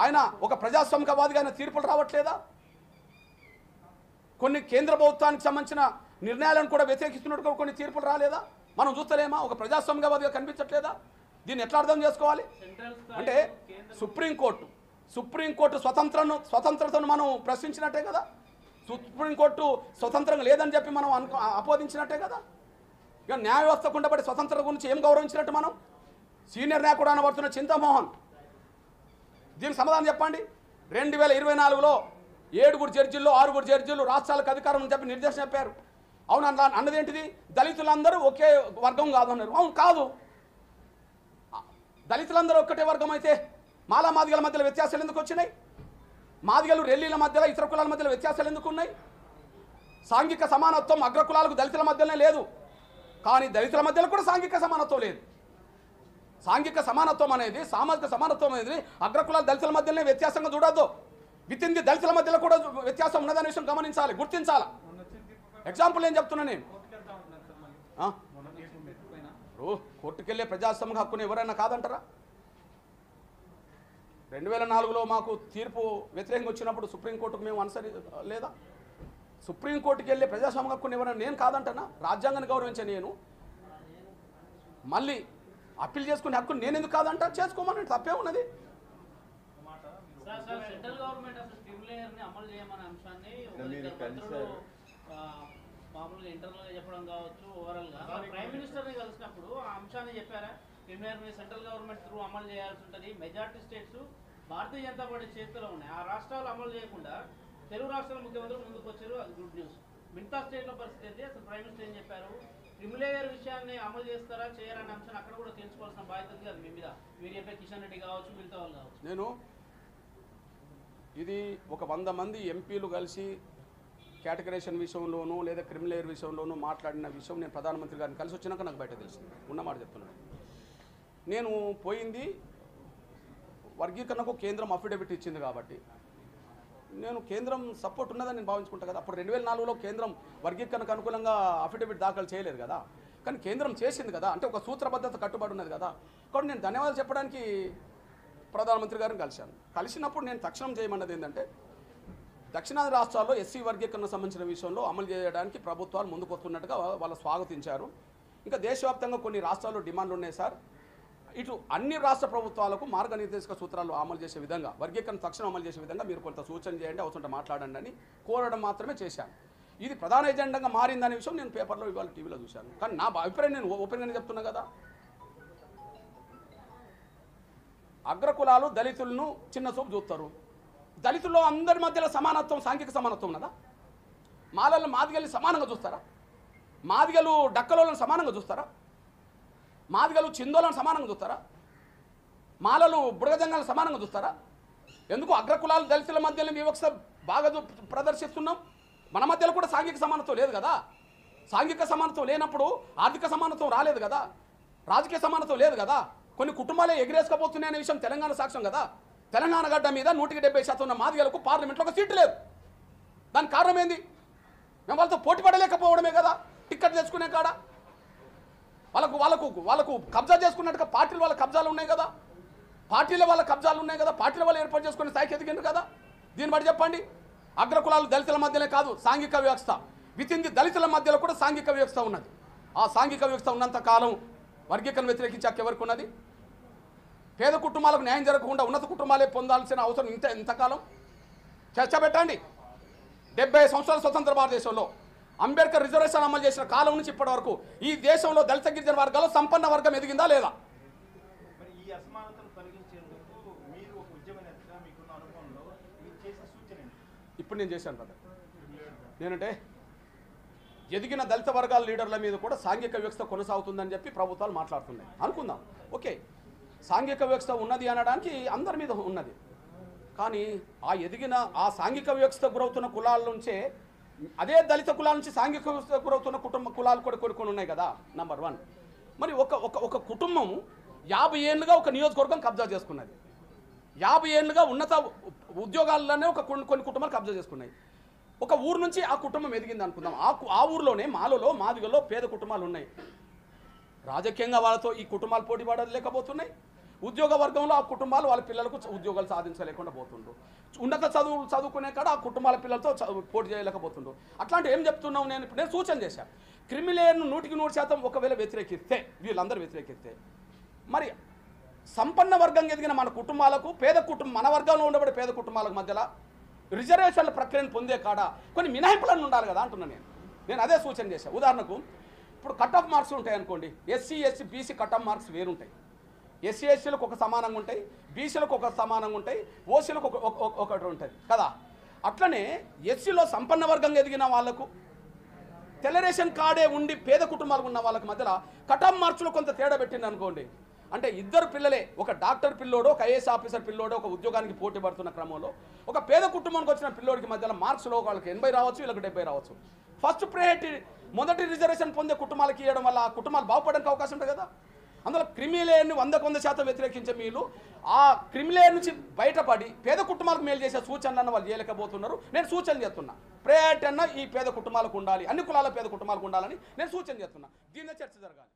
ఆయన ఒక ప్రజాస్వామికవాదిగా ఆయన తీర్పులు రావట్లేదా? కొన్ని కేంద్ర ప్రభుత్వానికి సంబంధించిన నిర్ణయాలను కూడా వ్యతిరేకిస్తున్నట్టు కొన్ని తీర్పులు రాలేదా? మనం చూస్తలేమా? ఒక ప్రజాస్వామికవాదిగా కనిపించట్లేదా? దీన్ని ఎట్లా అర్థం చేసుకోవాలి? అంటే సుప్రీంకోర్టు స్వతంత్రతను మనం ప్రశ్నించినట్టే కదా. సుప్రీంకోర్టు స్వతంత్రంగా లేదని చెప్పి మనం ఆపోదించినట్టే కదా. ఇక న్యాయ వ్యవస్థకు ఉండబడి స్వతంత్రత గురించి ఏం గౌరవించినట్టు మనం? సీనియర్ నాయకుడు అనబడుతున్న చింతమోహన్, దీనికి సమాధానం చెప్పండి. 2024లో 7 జడ్జిల్లో 6 జడ్జిలు రాష్ట్రాలకు అధికారం అని చెప్పి నిర్దేశం చెప్పారు. అవును అన్నదేంటిది? దళితులందరూ ఒకే వర్గం కాదన్నారు. అవును కాదు. దళితులందరూ ఒక్కటే వర్గం అయితే మాలా మాదిగల మధ్యలో వ్యత్యాసాలు ఎందుకు వచ్చినాయి? మాదిగలు రెల్లీల మధ్యలో ఇతర కులాల మధ్యలో వ్యత్యాసాలు ఎందుకు ఉన్నాయి? సాంఘిక సమానత్వం అగ్రకులాలకు దళితుల మధ్యలోనే లేదు, కానీ దళితుల మధ్యలో కూడా సాంఘిక సమానత్వం లేదు. సాంఘిక సమానత్వం అనేది, సామాజిక సమానత్వం అనేది అగ్రకులాల దళితుల మధ్యలోనే వ్యత్యాసంగా చూడొద్దు. విత్ ఇన్ ది దళితుల మధ్యలో కూడా వ్యత్యాసం ఉన్నదనే విషయం గమనించాలి, గుర్తించాలి. ఎగ్జాంపుల్ ఏం చెప్తున్నా నేను, కోర్టుకెళ్ళే ప్రజాస్వామ్య హక్కును ఎవరైనా కాదంటారా? 2004లో మాకు తీర్పు వ్యతిరేకంగా వచ్చినప్పుడు సుప్రీంకోర్టుకు మేము లేదా? సుప్రీంకోర్టుకి వెళ్ళే ప్రజాస్వామ్య హక్కును ఎవరైనా నేను కాదంటానా? రాజ్యాంగాన్ని గౌరవించే నేను మళ్ళీ అప్పీల్ చేసుకునే హక్కు నేను ఎందుకు కాదంటా? చేసుకోమని తప్పే ఉన్నది. సెంట్రల్ గవర్నమెంట్ అసలు క్రిమిలేయర్ని అమలు చేయమనే అంశాన్ని మామూలుగా ఇంటర్నల్గా చెప్పడం కావచ్చు, ఓవరాల్గా ప్రైమ్ మినిస్టర్ని కలిసినప్పుడు ఆ అంశాన్ని చెప్పారా? క్రిమిలేయర్ని సెంట్రల్ గవర్నమెంట్ త్రూ అమలు చేయాల్సి ఉంటుంది. Majority states Bharatiya Janata party చేతిలో ఉన్నాయి. ఆ రాష్ట్రాలు అమలు చేయకుండా తెలుగు రాష్ట్రాల ముఖ్యమంత్రులు ముందుకు వచ్చారు, అది గుడ్ న్యూస్. మిగతా స్టేట్ల పరిస్థితి ఏంటి? అసలు ప్రైమ్ మినిస్టర్ ఏం చెప్పారు? క్రిమిలేయర్ విషయాన్ని అమలు చేస్తారా చేయరనే అంశాన్ని అక్కడ కూడా తెలుసుకోవాల్సిన బాధ్యత అది మీ మీద. మీరు చెప్పే కిషన్ రెడ్డి కావచ్చు, మిగతా వాళ్ళు కావచ్చు. నేను ఇది ఒక 100 మంది ఎంపీలు కలిసి కేటగరైజేషన్ విషయంలోనూ లేదా క్రిమినల్ విషయంలోనూ మాట్లాడిన విషయం నేను ప్రధానమంత్రి గారిని కలిసి వచ్చినాక నాకు బయట తెలిసింది. ఉన్నమాట చెప్తున్నాను. నేను పోయింది వర్గీకరణకు కేంద్రం అఫిడవిట్ ఇచ్చింది కాబట్టి నేను కేంద్రం సపోర్ట్ ఉన్నదని నేను భావించుకుంటా కదా. అప్పుడు 2004లో కేంద్రం వర్గీకరణకు అనుకూలంగా అఫిడవిట్ దాఖలు చేయలేదు కదా, కానీ కేంద్రం చేసింది కదా. అంటే ఒక సూత్రబద్ధత కట్టుబడి ఉన్నది కదా. కాబట్టి నేను ధన్యవాదాలు చెప్పడానికి ప్రధానమంత్రి గారిని కలిశాను. కలిసినప్పుడు నేను తక్షణం చేయమన్నది ఏంటంటే దక్షిణాది రాష్ట్రాల్లో ఎస్సీ వర్గీకరణ సంబంధించిన విషయంలో అమలు చేయడానికి ప్రభుత్వాలు ముందుకు వస్తున్నట్టుగా వాళ్ళు స్వాగతించారు. ఇంకా దేశవ్యాప్తంగా కొన్ని రాష్ట్రాల్లో డిమాండ్లు ఉన్నాయి సార్. ఇటు అన్ని రాష్ట్ర ప్రభుత్వాలకు మార్గనిర్దేశక సూత్రాలు అమలు చేసే విధంగా వర్గీకరణ తక్షణం అమలు చేసే విధంగా మీరు కొంత సూచన చేయండి, అవసరం మాట్లాడండి అని కోరడం మాత్రమే చేశాను. ఇది ప్రధాన ఎజెండాగా మారిందనే విషయం నేను పేపర్లో ఇవాళ టీవీలో చూశాను. కానీ నా అభిప్రాయం నేను ఓపెన్గానే చెప్తున్నా కదా. అగ్రకులాలు దళితులను చిన్న చూపు చూస్తారు. దళితుల్లో అందరి మధ్యలో సమానత్వం, సాంఘిక సమానత్వం ఉన్నదా? మాలలను మాదిగల్ని సమానంగా చూస్తారా? మాదిగలు డక్కలోలను సమానంగా చూస్తారా? మాదిగలు చిందోలను సమానంగా చూస్తారా? మాలలు బుడగజంగాలను సమానంగా చూస్తారా? ఎందుకు అగ్రకులాలు దళితుల మధ్యలో వివక్ష బాగా ప్రదర్శిస్తున్నాం? మన మధ్యలో కూడా సాంఘిక సమానత్వం లేదు కదా. సాంఘిక సమానత్వం లేనప్పుడు ఆర్థిక సమానత్వం రాలేదు కదా, రాజకీయ సమానత్వం లేదు కదా. కొన్ని కుటుంబాలే ఎగిరేసుకపోతున్నాయనే విషయం తెలంగాణ సాక్ష్యం కదా. తెలంగాణ గడ్డ మీద 170% ఉన్న మాదిగలకు పార్లమెంట్లో ఒక సీటు లేదు. దానికి కారణం ఏంది? మేము వాళ్ళతో పోటీ పడలేకపోవడమే కదా. టిక్కెట్ తెచ్చుకునే కాడ వాళ్ళకు వాళ్ళకు వాళ్ళకు కబ్జా చేసుకున్నట్టుగా పార్టీలు వాళ్ళ కబ్జాలు ఉన్నాయి కదా, పార్టీల వాళ్ళ కబ్జాలు ఉన్నాయి కదా, పార్టీల వాళ్ళు ఏర్పాటు చేసుకునే స్థాయికి ఎదిగిండ్రు కదా. దీన్ని బట్టి చెప్పండి. అగ్రకులాలు దళితుల మధ్యనే కాదు, సాంఘిక వ్యవస్థ వితింది దళితుల మధ్యలో కూడా సాంఘిక వ్యవస్థ ఉన్నది. ఆ సాంఘిక వ్యవస్థ ఉన్నంత కాలం వర్గీకరణ వ్యతిరేకించాక ఎవరికి ఉన్నది? పేద కుటుంబాలకు న్యాయం జరగకుండా ఉన్నత కుటుంబాలే పొందాల్సిన అవసరం ఇంతకాలం చర్చ పెట్టండి. 70 సంవత్సరాల స్వతంత్ర భారతదేశంలో అంబేద్కర్ రిజర్వేషన్ అమలు చేసిన కాలం నుంచి ఇప్పటి వరకు ఈ దేశంలో దళిత గిరిజన వర్గాల్లో సంపన్న వర్గం ఎదిగిందా లేదా? ఈ అసమానతను తొలగించేందుకు మీరు ఒక ఉద్యమనేతగా మీకున్న అనుభవంలో మీరు చేసిన సూచన ఏంటి? ఇప్పుడు నేను చేశాను కదా. నేనంటే ఎదిగిన దళిత వర్గాల లీడర్ల మీద కూడా సాంఘిక వ్యవస్థ కొనసాగుతుందని చెప్పి ప్రభుత్వాలు మాట్లాడుతున్నాయి అనుకుందాం. ఓకే, సాంఘిక వ్యవస్థ ఉన్నది అనడానికి అందరి మీద ఉన్నది. కానీ ఆ ఎదిగిన ఆ సాంఘిక వ్యవస్థ గురవుతున్న కులాల నుంచే అదే దళిత కులాల నుంచి సాంఘిక వ్యవస్థ గురవుతున్న కులాలు కూడా కొన్ని ఉన్నాయి కదా. నంబర్ 1, మరి ఒక కుటుంబం 50 ఏళ్ళుగా ఒక నియోజకవర్గం కబ్జా చేసుకున్నది. 50 ఏళ్ళుగా ఉన్నత ఉద్యోగాల్లోనే కొన్ని కుటుంబాలు కబ్జా చేసుకున్నాయి. ఒక ఊరు నుంచి ఆ కుటుంబం ఎదిగింది అనుకుందాం. ఆ ఊరిలోనే మాలలో మాదిగలో పేద కుటుంబాలు ఉన్నాయి. రాజకీయంగా వాళ్ళతో ఈ కుటుంబాలు పోటీ పడలేకపోతున్నాయి. ఉద్యోగ వర్గంలో ఆ కుటుంబాలు వాళ్ళ పిల్లలకు ఉద్యోగాలు సాధించలేకుండా పోతుండ్రు. ఉన్నత చదువుకునే కాడ ఆ కుటుంబాల పిల్లలతో పోటీ చేయలేకపోతుండ్రు. అట్లాంటి ఏం చెప్తున్నావు? నేను సూచన చేశాను. క్రిమిలేయర్ను 100% ఒకవేళ వ్యతిరేకిస్తే, వీళ్ళందరూ వ్యతిరేకిస్తే, మరి సంపన్న వర్గం ఎదిగిన మన కుటుంబాలకు మన వర్గంలో ఉండబడే పేద కుటుంబాలకు మధ్యలో రిజర్వేషన్ల ప్రక్రియను పొందే కాడ కొన్ని మినహాయింపులను ఉండాలి కదా అంటున్నాను నేను అదే సూచన చేశాను. ఉదాహరణకు ఇప్పుడు కట్ ఆఫ్ మార్క్స్ ఉంటాయి అనుకోండి. SC SC BC cut off marks వేరుంటాయి. ఎస్సీ ఎస్సీలకు ఒక సమానంగా ఉంటాయి, బీసీలకు ఒక సమానంగా ఉంటాయి, ఓసీలకు ఒకటి ఉంటుంది కదా. అట్లనే ఎస్సీలో సంపన్న వర్గంగా ఎదిగిన వాళ్లకు తెల్ల రేషన్ కార్డే ఉండి పేద కుటుంబాలకు ఉన్న వాళ్ళకి మధ్యలో కట్ ఆఫ్ మార్క్స్లో కొంత తేడా పెట్టింది అనుకోండి. అంటే ఇద్దరు పిల్లలే, ఒక డాక్టర్ పిల్లోడు, ఒక ఐఏఎస్ ఆఫీసర్ పిల్లోడు ఒక ఉద్యోగానికి పోటీ పడుతున్న క్రమంలో ఒక పేద కుటుంబానికి వచ్చిన పిల్లోడికి మధ్యలో మార్క్స్లో వాళ్ళకి 80 రావచ్చు, వీళ్ళకి 70 రావచ్చు. ఫస్ట్ ప్రయారిటీ మొదటి రిజర్వేషన్ పొందే కుటుంబాలకి ఇవ్వడం వల్ల ఆ కుటుంబాలు బాగుపడడానికి అవకాశం ఉంటుంది కదా. అందులో క్రిమిలేయర్ని 100% వ్యతిరేకించే మీరు ఆ క్రిమిలేయర్ నుంచి బయటపడి పేద కుటుంబాలకు మేలు చేసే సూచనలను వాళ్ళు చేయలేకపోతున్నారు. నేను సూచన చేస్తున్నా, ప్రయారిటీ అన్న ఈ పేద కుటుంబాలకు ఉండాలి, అన్ని కులాల పేద కుటుంబాలకు ఉండాలని నేను సూచన చేస్తున్నా. దీని చర్చ జరగాలి.